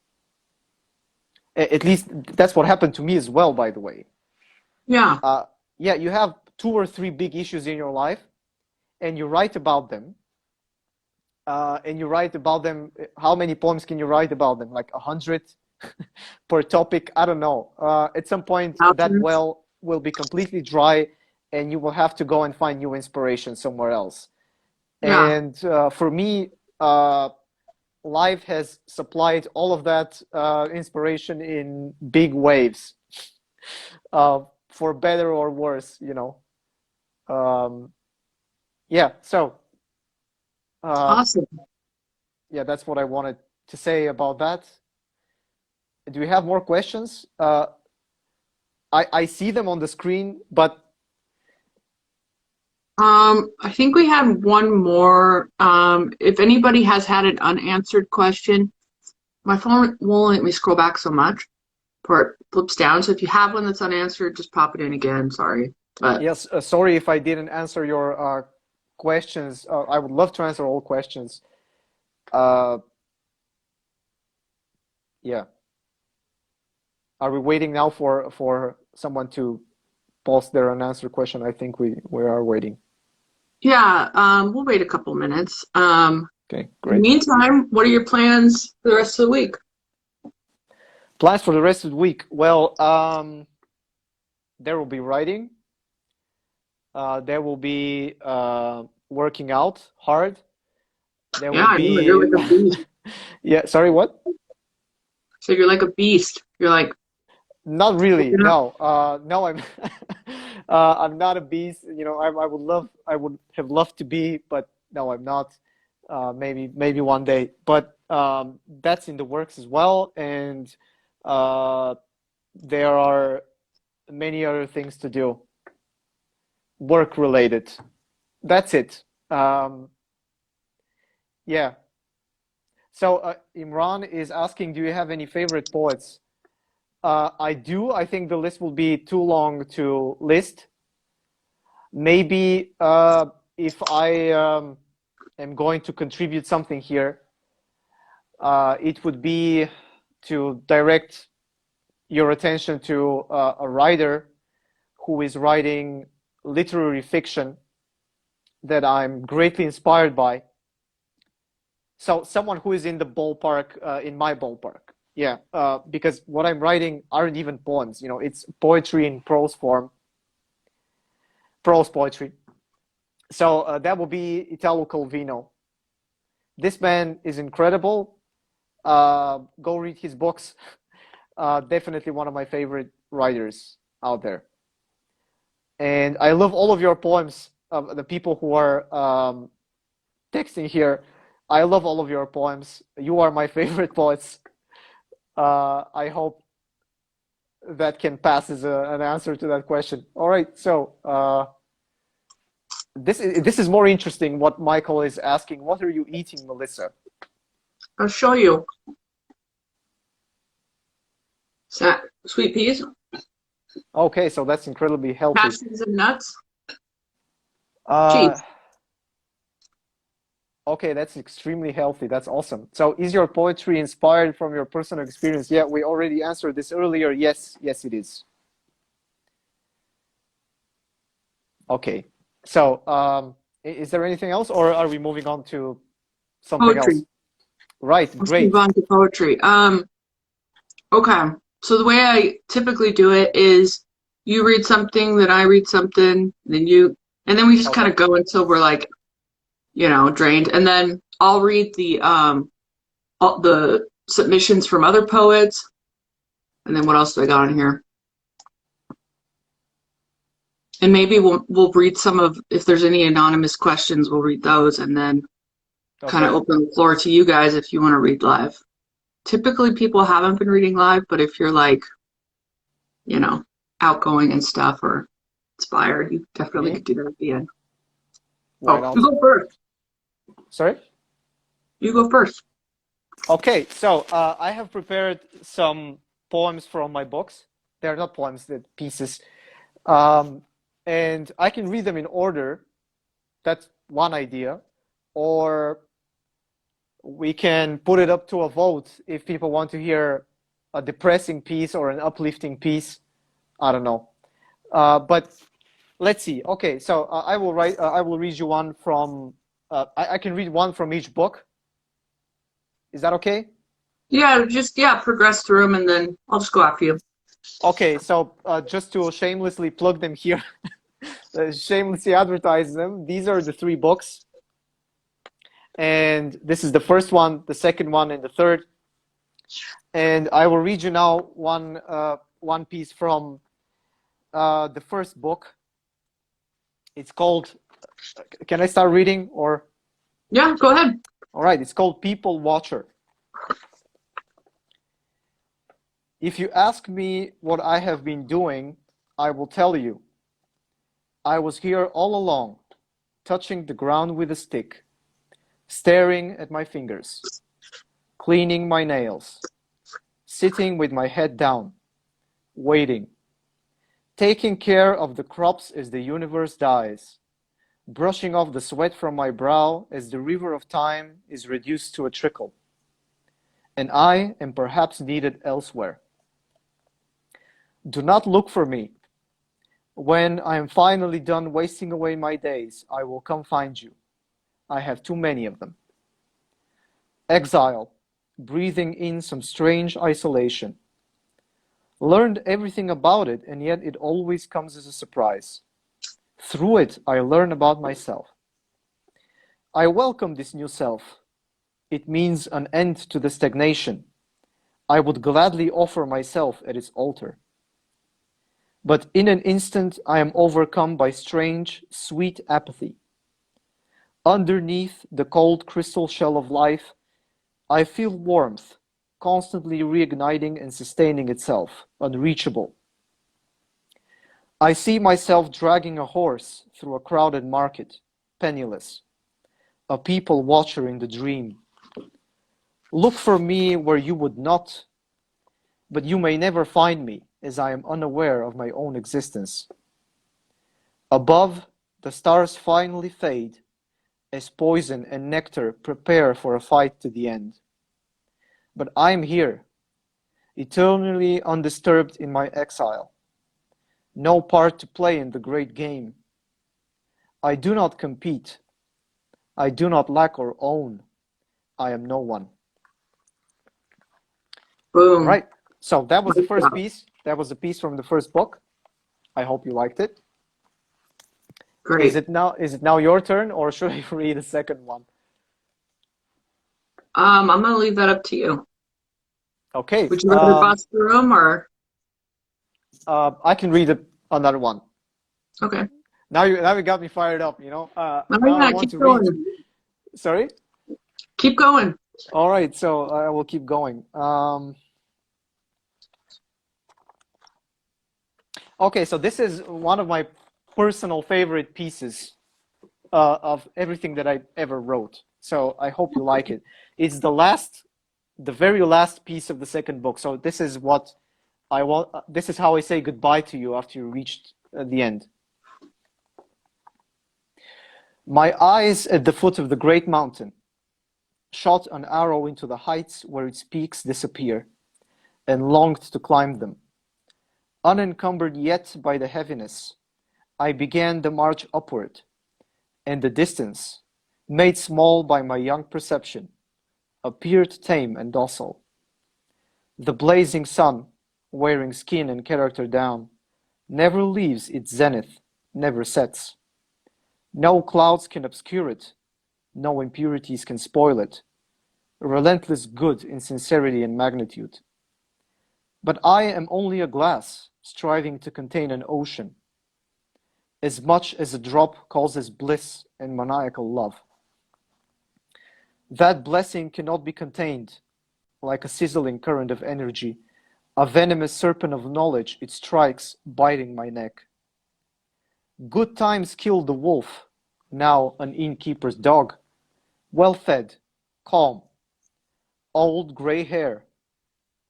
At least that's what happened to me as well, by the way. Yeah. Uh, yeah, you have two or three big issues in your life, and you write about them. And you write about them. How many poems can you write about them? Like 100 per topic? I don't know. At some point, that Thousands. well will be completely dry, and you will have to go and find new inspiration somewhere else. Yeah. And for me, life has supplied all of that inspiration in big waves, for better or worse, you know. Um, yeah, so uh, Awesome. yeah, that's what I wanted to say about that. Do we have more questions? I see them on the screen, but I think we had one more. If anybody has had an unanswered question, my phone won't let me scroll back so much, or it flips down. So if you have one that's unanswered, just pop it in again. Sorry. But yes, sorry if I didn't answer your questions. I would love to answer all questions. Uh, yeah. Are we waiting now for someone to post their unanswered question? I think we are waiting. yeah, we'll wait a couple minutes. Okay, In the great. meantime, what are your plans for the rest of the week? Plans for the rest of the week. Well, there will be writing. There will be working out hard. There Yeah, will I know you're be like a beast. yeah, sorry, what? So you're like a beast. You're like, Not really. working out. No. No, I'm I'm not a beast. You know, I would have loved to be, but no, I'm not. Maybe one day. But that's in the works as well, and uh, there are many other things to do, work related. That's it. Yeah. So Imran is asking, do you have any favorite poets? I do. I think the list will be too long to list. Maybe if I am going to contribute something here, it would be to direct your attention to a writer who is writing literary fiction that I'm greatly inspired by. So someone who is in the ballpark, in my ballpark. Yeah, because what I'm writing aren't even poems, it's poetry in prose form, prose poetry. So that will be Italo Calvino. This man is incredible. Go read his books. Definitely one of my favorite writers out there. And I love all of your poems. The people who are texting here, I love all of your poems. You are my favorite poets. I hope that can pass as an answer to that question. All right, so this is more interesting. What Michael is asking: what are you eating, Melissa? I'll show you. Sweet peas, Okay, so that's incredibly healthy. cashews and nuts, Uh, cheese. okay, that's extremely healthy. That's awesome. So, is your poetry inspired from your personal experience? Yeah, we already answered this earlier. Yes, yes, it is. Okay. So, is there anything else, or are we moving on to something else? Poetry. Right, Let's move great. on to poetry. Okay. So the way I typically do it is you read something, then I read something, and then we just kind Okay. of go until we're like, drained. And then I'll read all the submissions from other poets. And then what else do I got on here? And maybe we'll read some of, if there's any anonymous questions, we'll read those and then kind of Okay. open the floor to you guys if you want to read live. Typically people haven't been reading live, but if you're like, you know, outgoing and stuff or inspired, you definitely Hmm. could do that at the end. Why Oh, you not? go first. Sorry? You go first. Okay, so I have prepared some poems from my books. They're not poems, they're pieces. Um, and I can read them in order. That's one idea. Or we can put it up to a vote if people want to hear a depressing piece or an uplifting piece. I don't know. But let's see. Okay, so I will write. I will read you one from. I can read one from each book. Is that okay? Yeah, progress through them and then I'll just go after you. Okay, so just to shamelessly plug them here, shamelessly advertise them. These are the three books, and this is the first one, the second one, and the third. And I will read you now one piece from the first book. It's called. Can I start reading or? Yeah, go ahead. All right, it's called People Watcher. If you ask me what I have been doing, I will tell you. I was here all along, touching the ground with a stick, staring at my fingers, cleaning my nails, sitting with my head down, waiting, taking care of the crops as the universe dies, brushing off the sweat from my brow as the river of time is reduced to a trickle. And I am perhaps needed elsewhere. Do not look for me. When I am finally done wasting away my days, I will come find you. I have too many of them. Exile, breathing in some strange isolation. Learned everything about it, and yet it always comes as a surprise. Through it, I learn about myself. I welcome this new self. It means an end to the stagnation. I would gladly offer myself at its altar. But in an instant, I am overcome by strange, sweet apathy. Underneath the cold crystal shell of life, I feel warmth, constantly reigniting and sustaining itself, unreachable. I see myself dragging a horse through a crowded market, penniless, a people watcher in the dream. Look for me where you would not, but you may never find me, as I am unaware of my own existence. Above, the stars finally fade, as poison and nectar prepare for a fight to the end. But I am here, eternally undisturbed in my exile. No part to play in the great game. I do not compete. I do not lack or own. I am no one. Boom. Right. So that was the Great first job. piece. That was the piece from the first book. I hope you liked it. Is Great. it now your turn, or should I read a second one? I'm gonna leave that up to you. Okay. Would you rather bust through them or? I can read another one. Okay. Now you got me fired up, you know. Oh Now I yeah, want keep to read. going. Sorry? Keep going. All right, so I will keep going. Okay, so this is one of my personal favorite pieces of everything that I ever wrote. So I hope you like it. It's the very last piece of the second book. So this is what I want. This is how I say goodbye to you after you reached the end. My eyes at the foot of the great mountain shot an arrow into the heights where its peaks disappear, and longed to climb them. Unencumbered yet by the heaviness, I began the march upward, and the distance, made small by my young perception, appeared tame and docile. The blazing sun, wearing skin and character down, never leaves its zenith, never sets. No clouds can obscure it, no impurities can spoil it. Relentless good in sincerity and magnitude. But I am only a glass, striving to contain an ocean, as much as a drop causes bliss and maniacal love. That blessing cannot be contained, like a sizzling current of energy, a venomous serpent of knowledge it strikes, biting my neck. Good times killed the wolf, now an innkeeper's dog, well-fed, calm, old gray hair,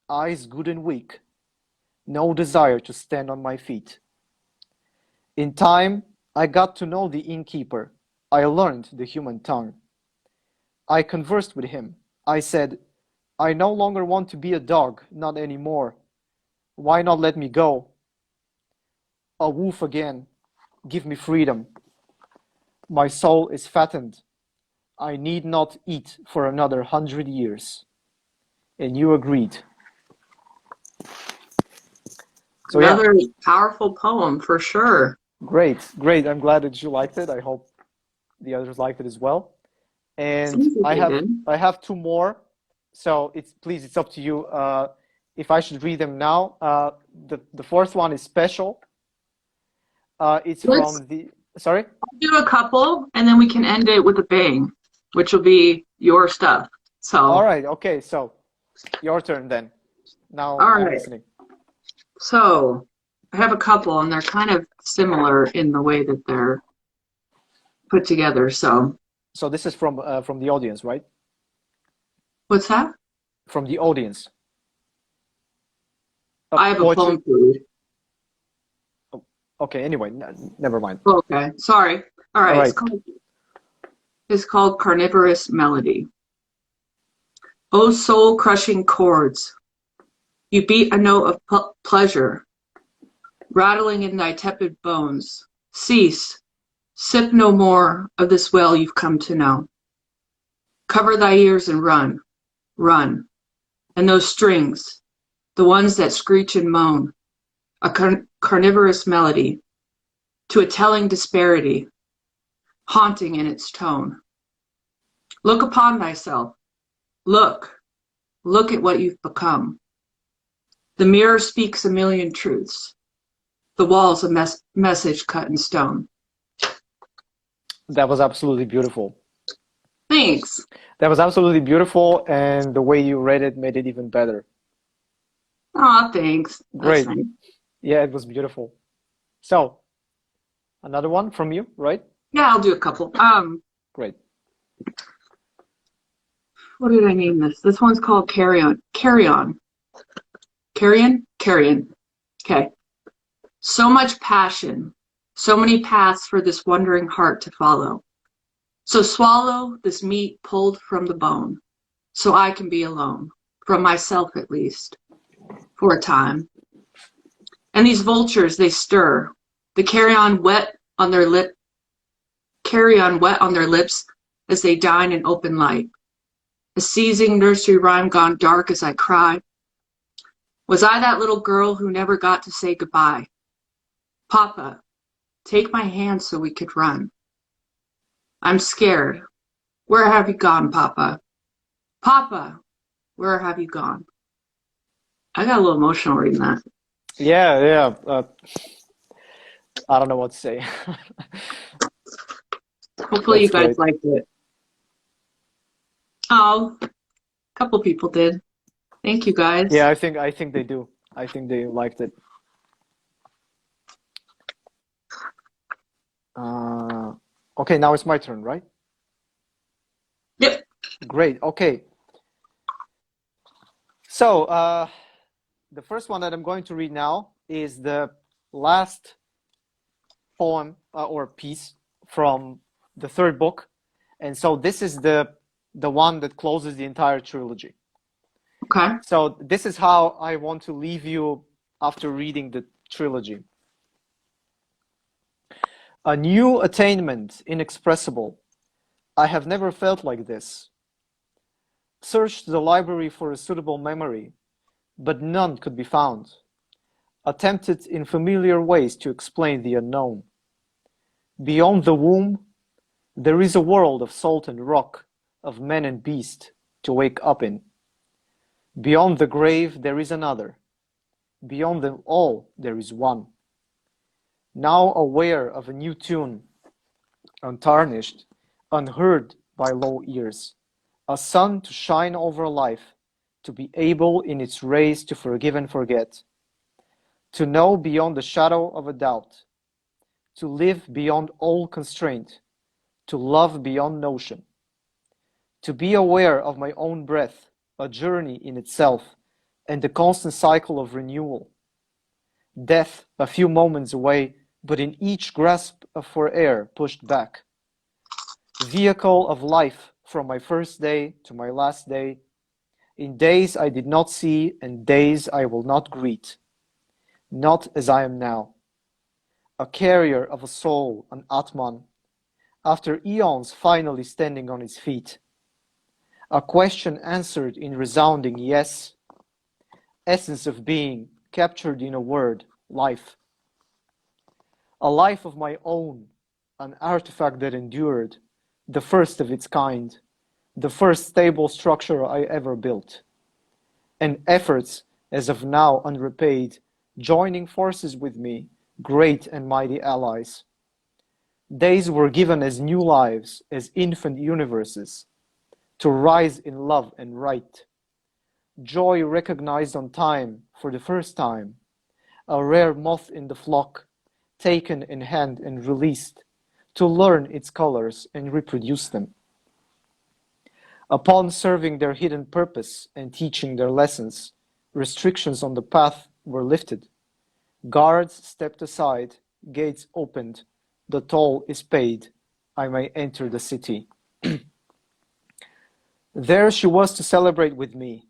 eyes good and weak, no desire to stand on my feet. In time, I got to know the innkeeper. I learned the human tongue. I conversed with him. I said, I no longer want to be a dog, not anymore. Why not let me go? A wolf again. Give me freedom. My soul is fattened. I need not eat for another 100 years. And you agreed. So yeah, Another powerful poem for sure. great, great. I'm glad that you liked it. I hope the others liked it as well. And Seems like they did. I have two more. So it's up to you if I should read them now. The fourth one is special. It's Let's from the sorry. do a couple and then we can end it with a bang, which will be your stuff. All So, right, okay. So your turn then. Now all I'm right. listening. So I have a couple and they're kind of similar in the way that they're put together. So, So this is from the audience, right? what's that? From the audience. I have a Poetry. poem to read. Okay. Anyway, never mind. Okay, sorry. All All right, right. it's called Carnivorous Melody. O soul-crushing chords, you beat a note of pleasure, rattling in thy tepid bones. Cease, sip no more of this well you've come to know. Cover thy ears and run, run. And those strings, the ones that screech and moan, a carnivorous melody, to a telling disparity, haunting in its tone. Look upon thyself. Look at what you've become. The mirror speaks a million truths. The wall's a message cut in stone. That was absolutely beautiful. Thanks. That was absolutely beautiful, and the way you read it made it even better. Aw, thanks. That's Great. nice. Yeah, it was beautiful. So, another one from you, right? Yeah, I'll do a couple. Great. What did I name this? This one's called Carry On. Carry On. Carrion? Carrion. Okay. So much passion, so many paths for this wondering heart to follow. So swallow this meat pulled from the bone, so I can be alone, from myself at least, for a time. And these vultures, they stir, the carrion wet on their lips as they dine in open light. A seizing nursery rhyme gone dark as I cry. Was I that little girl who never got to say goodbye? Papa, take my hand so we could run. I'm scared. Where have you gone, Papa? Papa, where have you gone? I got a little emotional reading that. Yeah. I don't know what to say. Hopefully you That's guys great. liked it. Oh, a couple people did. Thank you guys. Yeah, I think they do. I think they liked it. Okay, now it's my turn, right? Yep. Great. Okay. So, the first one that I'm going to read now is the last poem or piece from the third book, and so this is the one that closes the entire trilogy. Okay. So this is how I want to leave you after reading the trilogy. A new attainment, inexpressible. I have never felt like this. Searched the library for a suitable memory, but none could be found. Attempted in familiar ways to explain the unknown. Beyond the womb, there is a world of salt and rock, of man and beast, to wake up in. Beyond the grave, there is another. Beyond them all, there is one. Now aware of a new tune, untarnished, unheard by low ears, a sun to shine over life, to be able in its rays to forgive and forget, to know beyond the shadow of a doubt, to live beyond all constraint, to love beyond notion, to be aware of my own breath, a journey in itself, and the constant cycle of renewal. Death a few moments away, but in each grasp for air pushed back. Vehicle of life from my first day to my last day, in days I did not see and days I will not greet, not as I am now. A carrier of a soul, an Atman, after eons finally standing on its feet. A question answered in resounding yes, essence of being captured in a word, life. A life of my own, an artifact that endured, the first of its kind, the first stable structure I ever built. And efforts, as of now unrepaid, joining forces with me, great and mighty allies. Days were given as new lives, as infant universes, to rise in love and right. Joy recognized on time for the first time, a rare moth in the flock, taken in hand and released, to learn its colors and reproduce them. Upon serving their hidden purpose and teaching their lessons, restrictions on the path were lifted. Guards stepped aside, gates opened, the toll is paid, I may enter the city. There she was to celebrate with me.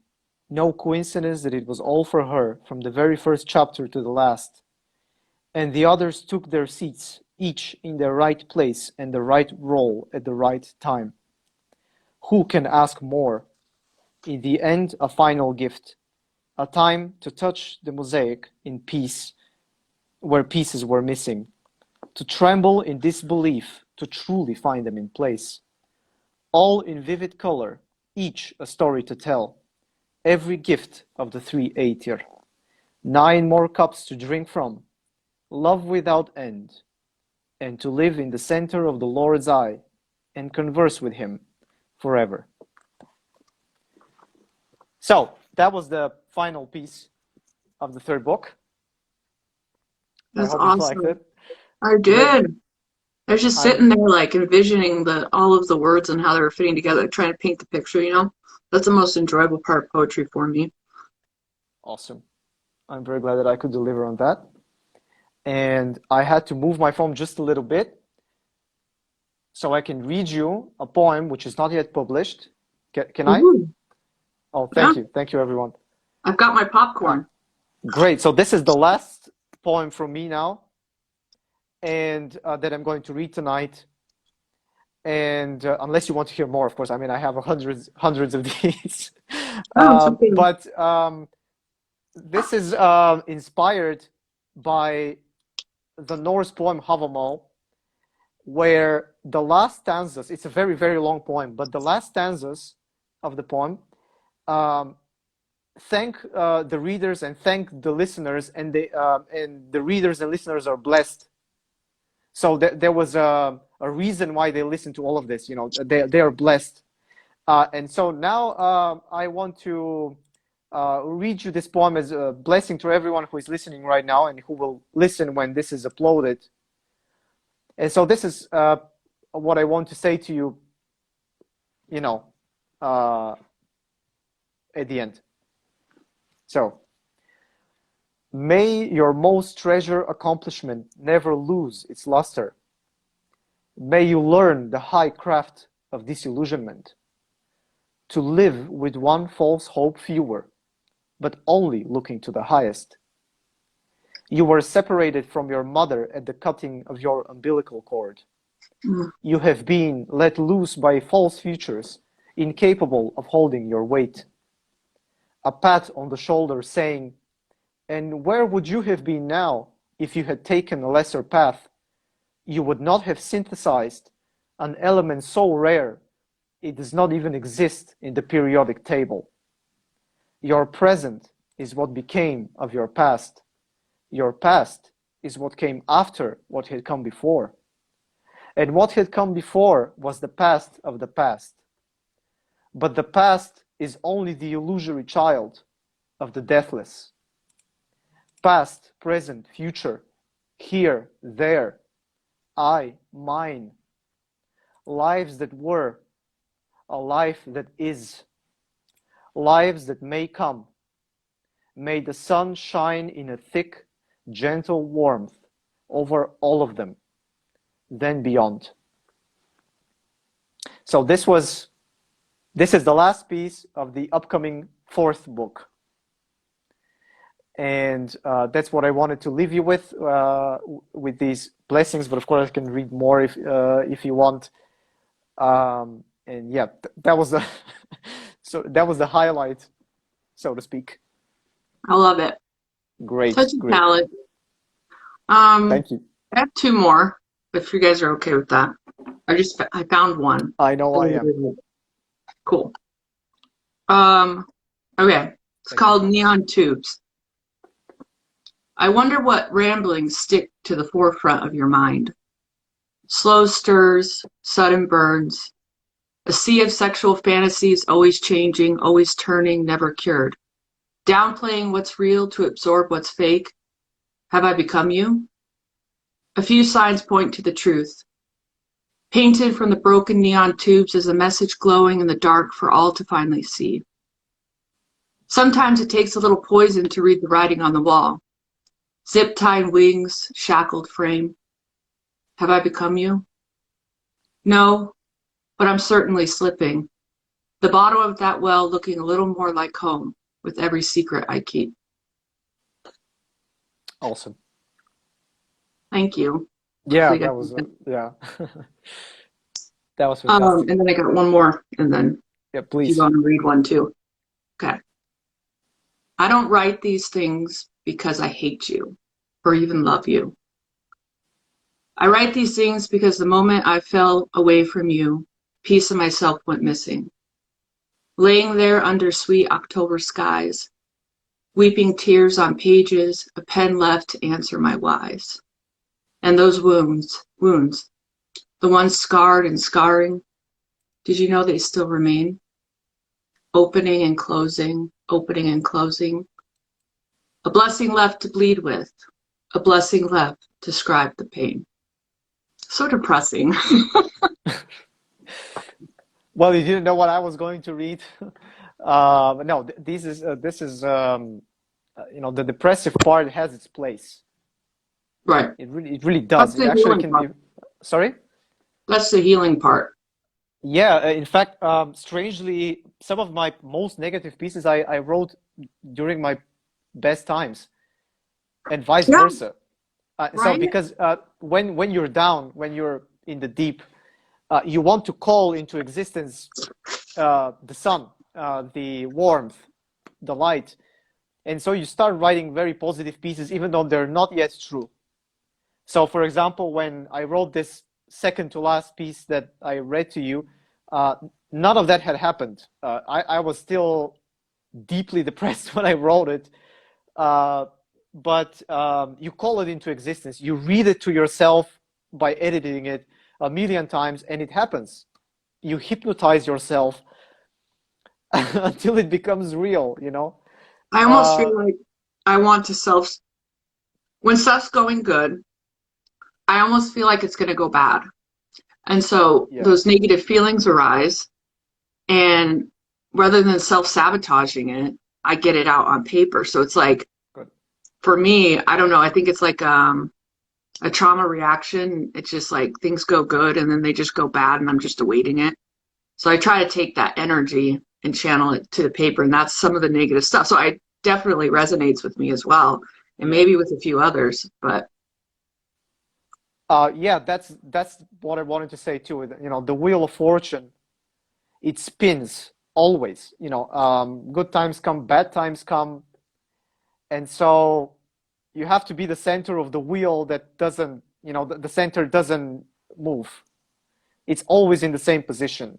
No coincidence that it was all for her, from the very first chapter to the last. And the others took their seats, each in their right place and the right role at the right time. Who can ask more? In the end, a final gift, a time to touch the mosaic in peace, where pieces were missing, to tremble in disbelief, to truly find them in place. All in vivid color, each a story to tell, every gift of the 3 Aether. 9 more cups to drink from, love without end, and to live in the center of the Lord's eye and converse with him forever. So that was the final piece of the third book. I That's hope you liked awesome. it. I Great. did. I was just I'm sitting there like envisioning all of the words and how they were fitting together, trying to paint the picture, you know? That's the most enjoyable part of poetry for me. awesome. I'm very glad that I could deliver on that. And I had to move my phone just a little bit so I can read you a poem which is not yet published. Can I? Ooh, Oh, yeah. thank you. Thank you, everyone. I've got my Uh, popcorn. Great. So this is the last poem from me now, and that I'm going to read tonight. And unless you want to hear more, of course. I mean, I have hundreds of these. No, it's okay. But this is inspired by the Norse poem Havamal, where the last stanzas, it's a very, very long poem, but the last stanzas of the poem um, thank the readers and thank the listeners, and the readers and listeners are blessed. So there was a reason why they listened to all of this. You know, they are blessed. And so now I want to read you this poem as a blessing to everyone who is listening right now and who will listen when this is uploaded. And so this is what I want to say to you, you know, at the end. So, may your most treasured accomplishment never lose its luster. May you learn the high craft of disillusionment, to live with one false hope fewer, but only looking to the highest. You were separated from your mother at the cutting of your umbilical cord. Mm. You have been let loose by false futures, incapable of holding your weight. A pat on the shoulder saying, "And where would you have been now if you had taken a lesser path? You would not have synthesized an element so rare it does not even exist in the periodic table. Your present is what became of your past. Your past is what came after what had come before. And what had come before was the past of the past. But the past is only the illusory child of the deathless. Past, present, future, here, there, I, mine. Lives that were, a life that is. Lives that may come. May the sun shine in a thick, gentle warmth over all of them, then beyond." So this is the last piece of the upcoming 4th book. And that's what I wanted to leave you with these blessings. But of course, I can read more if you want. And yeah, that was the that was the highlight, so to speak. I love it. Great, Such a great. talent. Thank you. I have two more, if you guys are okay with that. I found one. I know I am. Cool. Okay. It's Thank you. called Neon Tubes. I wonder what ramblings stick to the forefront of your mind. Slow stirs, sudden burns, a sea of sexual fantasies always changing, always turning, never cured. Downplaying what's real to absorb what's fake. Have I become you? A few signs point to the truth. Painted from the broken neon tubes is a message glowing in the dark for all to finally see. Sometimes it takes a little poison to read the writing on the wall. Zip-tied wings, shackled frame. Have I become you? No, but I'm certainly slipping. The bottom of that well looking a little more like home with every secret I keep. Awesome. Thank you. Yeah, that was yeah. That was fantastic. And then I got one more, and then Yeah, if you please. want to read one too. Okay. I don't write these things because I hate you or even love you. I write these things because the moment I fell away from you, a piece of myself went missing. Laying there under sweet October skies, weeping tears on pages, a pen left to answer my whys. And those wounds, the ones scarred and scarring, did you know they still remain? Opening and closing, opening and closing. A blessing left to bleed with, a blessing left to scribe the pain. So depressing. Well, you didn't know what I was going to read. No, this is the depressive part has its place. Right. It really does. That's It the actually healing can part. be. Sorry? That's the healing part. Yeah, in fact, strangely, some of my most negative pieces I wrote during my best times, and vice Yeah, versa. So right? because when you're down, when you're in the deep, you want to call into existence the sun, the warmth, the light, and so you start writing very positive pieces, even though they're not yet true. So, for example, when I wrote this second to last piece that I read to you, uh, none of that had happened. I was still deeply depressed when I wrote it, uh, but you call it into existence. You read it to yourself by editing it a million times, and it happens. You hypnotize yourself until it becomes real, you know? I almost Uh, feel like I want to self, when stuff's going good, I almost feel like it's going to go bad. And so yeah, those negative feelings arise. And rather than self-sabotaging it, I get it out on paper. So it's like, good. for me, I don't know, I think it's like a trauma reaction. It's just like things go good and then they just go bad and I'm just awaiting it. So I try to take that energy and channel it to the paper. And that's some of the negative stuff. So I definitely resonates with me as well. And Yeah. maybe with a few others, but Yeah, that's what I wanted to say too. The wheel of fortune, it spins always. Good times come, bad times come, and so you have to be the center of the wheel that doesn't, the center doesn't move. It's always in the same position.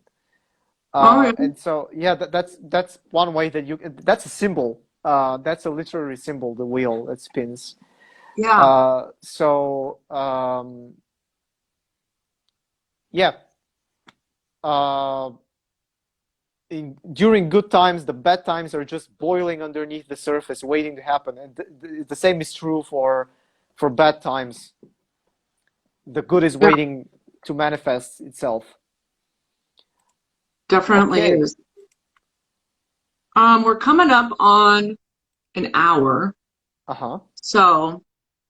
oh yeah, And so, yeah, that's one way that that's a symbol. That's a literary symbol, the wheel that spins. yeah, So, yeah. Uh, during good times, the bad times are just boiling underneath the surface, waiting to happen. And the same is true for bad times. The good is yeah, waiting to manifest itself. definitely Okay. is. We're coming up on an hour. Uh-huh. So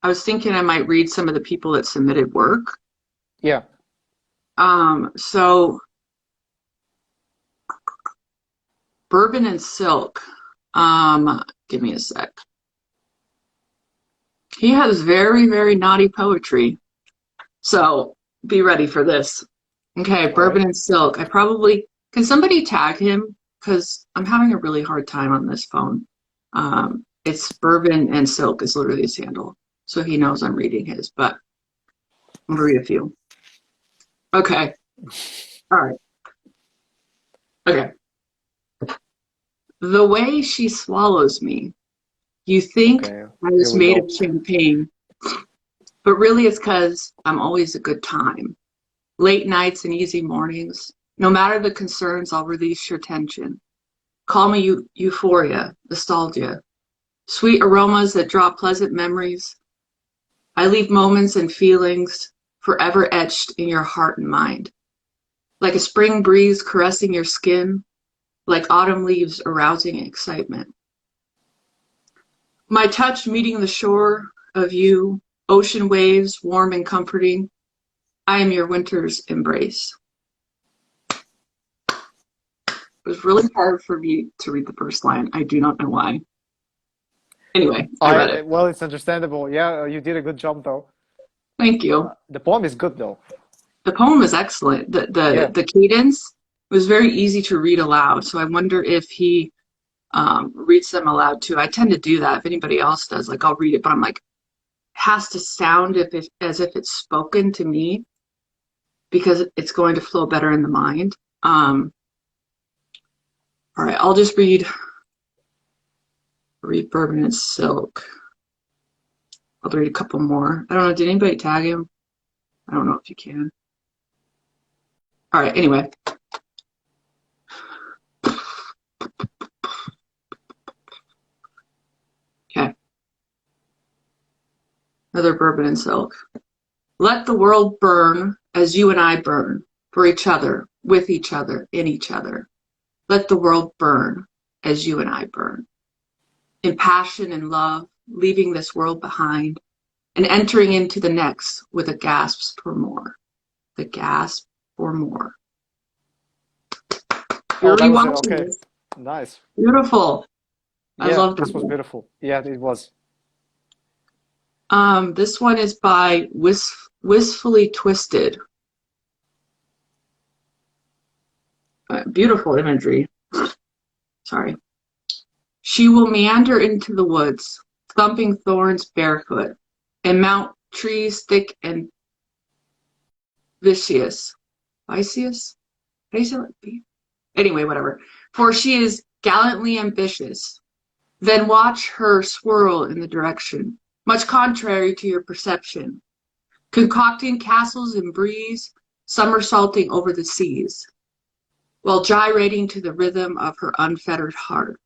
I was thinking I might read some of the people that submitted work. Yeah. So Bourbon and Silk. Give me a sec. He has very, very naughty poetry. So be ready for this. Okay, All right. Bourbon and Silk. I probably can somebody tag him because I'm having a really hard time on this phone. It's Bourbon and Silk is literally his handle. So he knows I'm reading his, but I'm gonna read a few. Okay. All right. Okay. The way she swallows me. You think Okay. I Here was we made go. of champagne, but really it's because I'm always a good time. Late nights and easy mornings. No matter the concerns, I'll release your tension. Call me euphoria, nostalgia. Sweet aromas that draw pleasant memories. I leave moments and feelings forever etched in your heart and mind. Like a spring breeze caressing your skin, like autumn leaves arousing excitement. My touch meeting the shore of you, ocean waves warm and comforting. I am your winter's embrace. It was really hard for me to read the first line. I do not know why. Anyway, I read I it. well, it's understandable. Yeah, you did a good job though. Thank you. The poem is good though. The poem is excellent. Yeah. The cadence was very easy to read aloud. So I wonder if he reads them aloud too. I tend to do that. If anybody else does, like I'll read it, but I'm like, has to sound as if it's spoken to me because it's going to flow better in the mind. All right, I'll just read Bourbon and Silk. I'll read a couple more. I don't know. Did anybody tag him? I don't know if you can. All right. Anyway, okay. Another Bourbon and Silk. Let the world burn as you and I burn for each other, with each other, in each other. Let the world burn as you and I burn. in passion and love, leaving this world behind and entering into the next with a gasp for more. The gasp for more. Oh, You're that was it. rewatching Okay. this. Nice. Beautiful. I Yeah, love this was that. beautiful. Yeah, it was. This one is by Wistfully Twisted. Beautiful imagery. Sorry. She will meander into the woods, thumping thorns barefoot, and mount trees thick and vicious. Vicious? How do you say that? Anyway, whatever. For she is gallantly ambitious. Then watch her swirl in the direction, much contrary to your perception, concocting castles in breeze, somersaulting over the seas, while gyrating to the rhythm of her unfettered heart,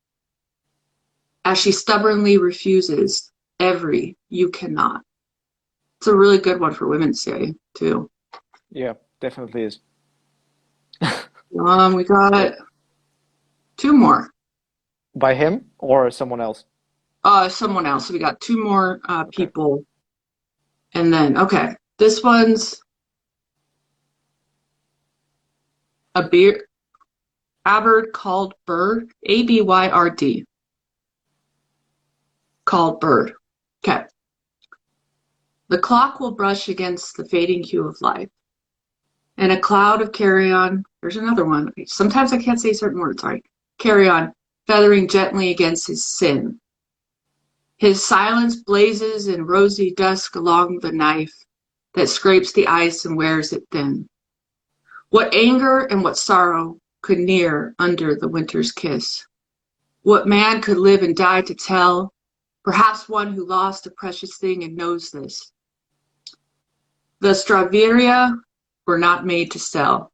as she stubbornly refuses every you cannot. It's a really good one for Women's Day, too. Yeah, definitely is. We got two more. By him or someone else? Someone else. So we got two more Okay. people. And then, okay, this one's a beer, Abyrd called Bird, Abyrd, called Bird. Okay. The clock will brush against the fading hue of life. And a cloud of carrion, there's another one. Sometimes I can't say certain words, sorry. Carrion, feathering gently against his sin. His silence blazes in rosy dusk along the knife that scrapes the ice and wears it thin. What anger and what sorrow could near under the winter's kiss? What man could live and die to tell? Perhaps one who lost a precious thing and knows this. The Stradivaria were not made to sell.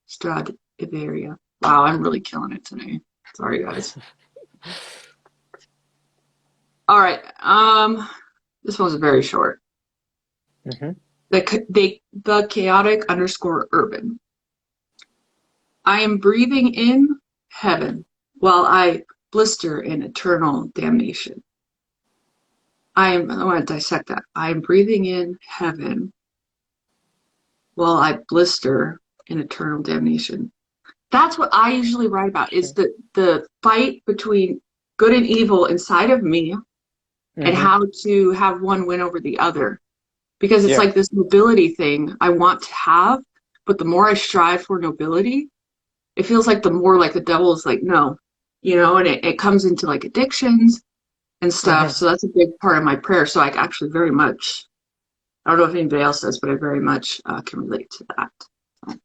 Stradivaria. Wow, I'm really killing it today. Sorry, guys. All right. This one's very short. Mm-hmm. The chaotic underscore urban. I am breathing in heaven while I blister in eternal damnation. I want to dissect that. I am breathing in heaven while I blister in eternal damnation. That's what I usually write about is the fight between good and evil inside of me and Mm-hmm. how to have one win over the other. Because it's Yeah. like this nobility thing I want to have, but the more I strive for nobility, it feels like the more like the devil is like, no, and it comes into like addictions and stuff. Mm-hmm. So that's a big part of my prayer. So I actually very much, I don't know if anybody else does, but I very much can relate to that. So,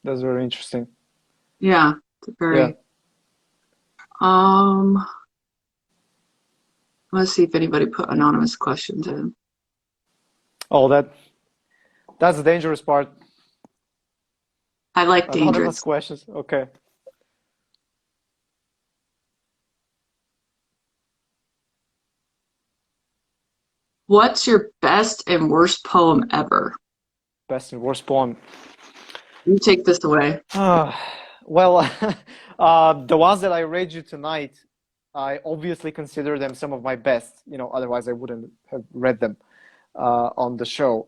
That's very interesting. yeah, it's a Yeah. very, um, let's see if anybody put anonymous questions in. Oh, that's the dangerous part. I like Anonymous dangerous. questions. Okay. What's your best and worst poem ever? Best and worst poem. You take this away. Uh, well, the ones that I read you tonight, I obviously consider them some of my best. Otherwise I wouldn't have read them on the show.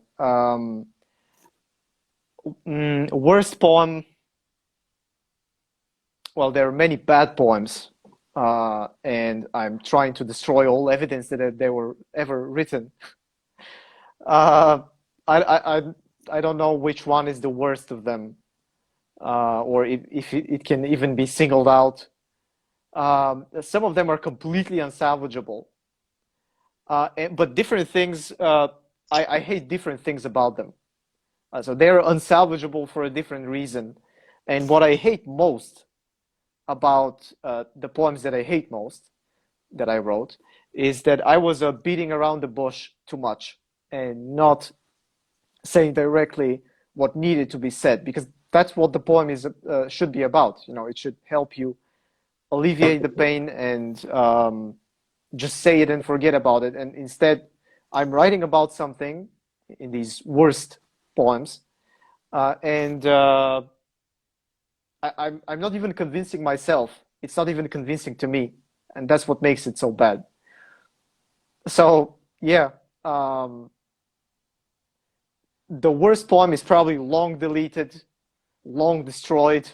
Worst poem. Well, there are many bad poems, and I'm trying to destroy all evidence that they were ever written. Uh, I don't know which one is the worst of them, or if it can even be singled out. Some of them are completely unsalvageable, but different things. I hate different things about them. So they're unsalvageable for a different reason. And what I hate most about the poems that I hate most that I wrote is that I was beating around the bush too much and not saying directly what needed to be said, because that's what the poem is should be about. It should help you alleviate the pain and just say it and forget about it. And instead, I'm writing about something in these worst poems, and I'm not even convincing myself. It's not even convincing to me, and that's what makes it so bad. So yeah, um, the worst poem is probably long deleted, long destroyed.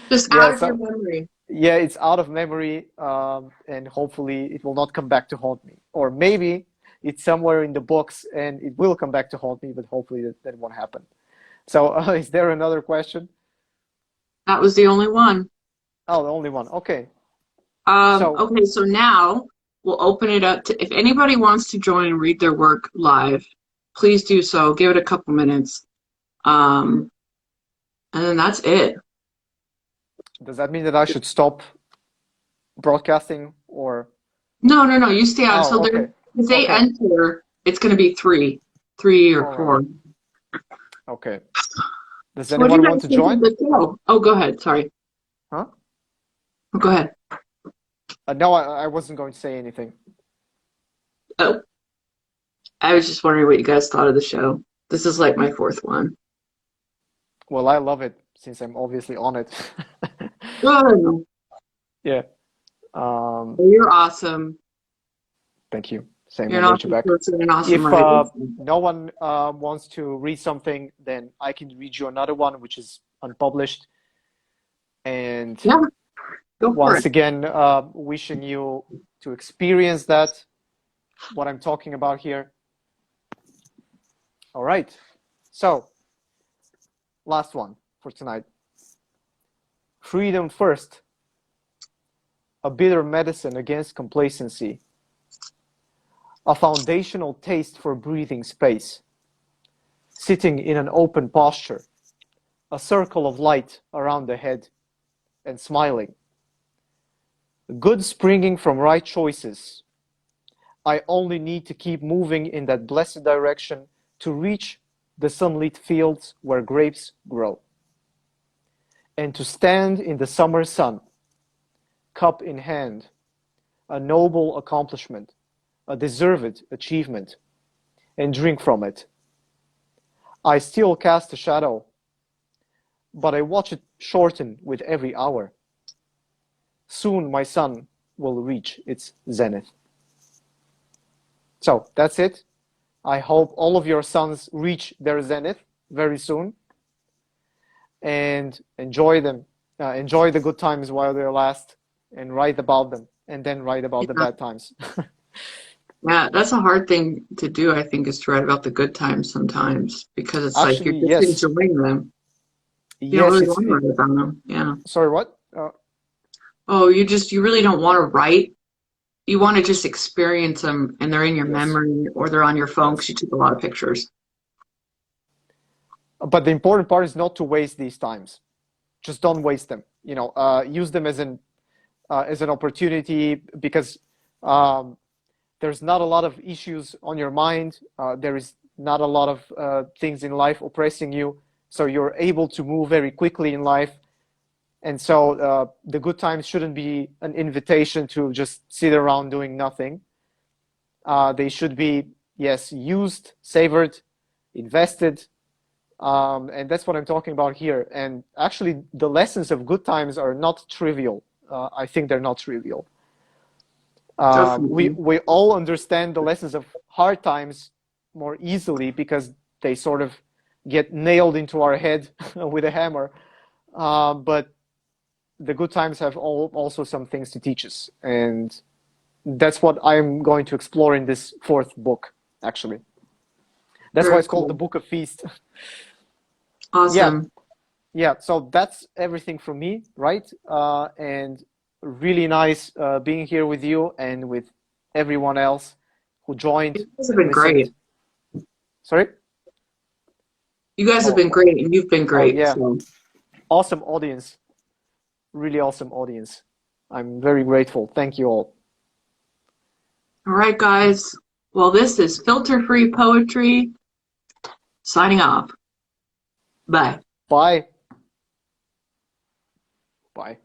Just Yeah, out of your so memory. yeah, it's out of memory, and hopefully it will not come back to haunt me. Or maybe it's somewhere in the books and it will come back to haunt me, but hopefully that won't happen. So, is there another question? That was the only one. Oh, the only one. Okay. So, Okay, so now we'll open it up to if anybody wants to join and read their work live, please do so. Give it a couple minutes. Um, and then that's it. does that mean that I should stop broadcasting or? No, no, no. You stay on. So Oh, there, okay. if they Okay. enter, it's going to be three or All right. four. Okay. Does So what do you anyone want guys to think of join? the show? Oh, go ahead. Sorry. Huh? Oh, go ahead. No, I wasn't going to say anything. Oh, I was just wondering what you guys thought of the show. This is like my fourth one. Well, I love it since I'm obviously on it. Oh, Yeah. Um, you're awesome. Thank you. Same, You're I an got you awesome back. person, an awesome If writer. no one wants to read something, then I can read you another one which is unpublished. And Yeah, go for once it. again, wishing you to experience that, what I'm talking about here. All right. So, last one for tonight. Freedom first, a bitter medicine against complacency, a foundational taste for breathing space, sitting in an open posture, a circle of light around the head, and smiling. Good springing from right choices. I only need to keep moving in that blessed direction to reach the sunlit fields where grapes grow. And to stand in the summer sun, cup in hand, a noble accomplishment, a deserved achievement, and drink from it. I still cast a shadow, but I watch it shorten with every hour. Soon my sun will reach its zenith. So that's it. I hope all of your suns reach their zenith very soon and enjoy them. Enjoy the good times while they last and write about them and then write about the Yeah. bad times. Yeah, that's a hard thing to do, I think, is to write about the good times sometimes because it's like you're Actually, just yes. enjoying them. You don't Yes, really it's want to it, write about them. Yeah. sorry, what? Oh, you really don't want to write. You want to just experience them and they're in your Yes, memory or they're on your phone because yes. you took a lot of pictures. But the important part is not to waste these times. Just don't waste them. Use them as an opportunity because um, there's not a lot of issues on your mind. There is not a lot of things in life oppressing you, so you're able to move very quickly in life. And so the good times shouldn't be an invitation to just sit around doing nothing. They should be, yes, used, savored, invested, and that's what I'm talking about here. And actually, the lessons of good times are not trivial. I think they're not trivial. We Definitely. we all understand the lessons of hard times more easily because they sort of get nailed into our head with a hammer. But the good times have also some things to teach us, and that's what I'm going to explore in this fourth book. Actually, that's why Very it's called the cool. Book of Feast. Yeah, Awesome. yeah. So that's everything from me, right? And really nice being here with you and with everyone else who You joined guys have and been listened. great. Sorry? You guys have been Oh, great and you've been oh great. yeah. So, Awesome audience. Really awesome audience. I'm very grateful. Thank you all. all right, guys. Well, this is Filter Free Poetry signing off. Bye. Bye. Bye.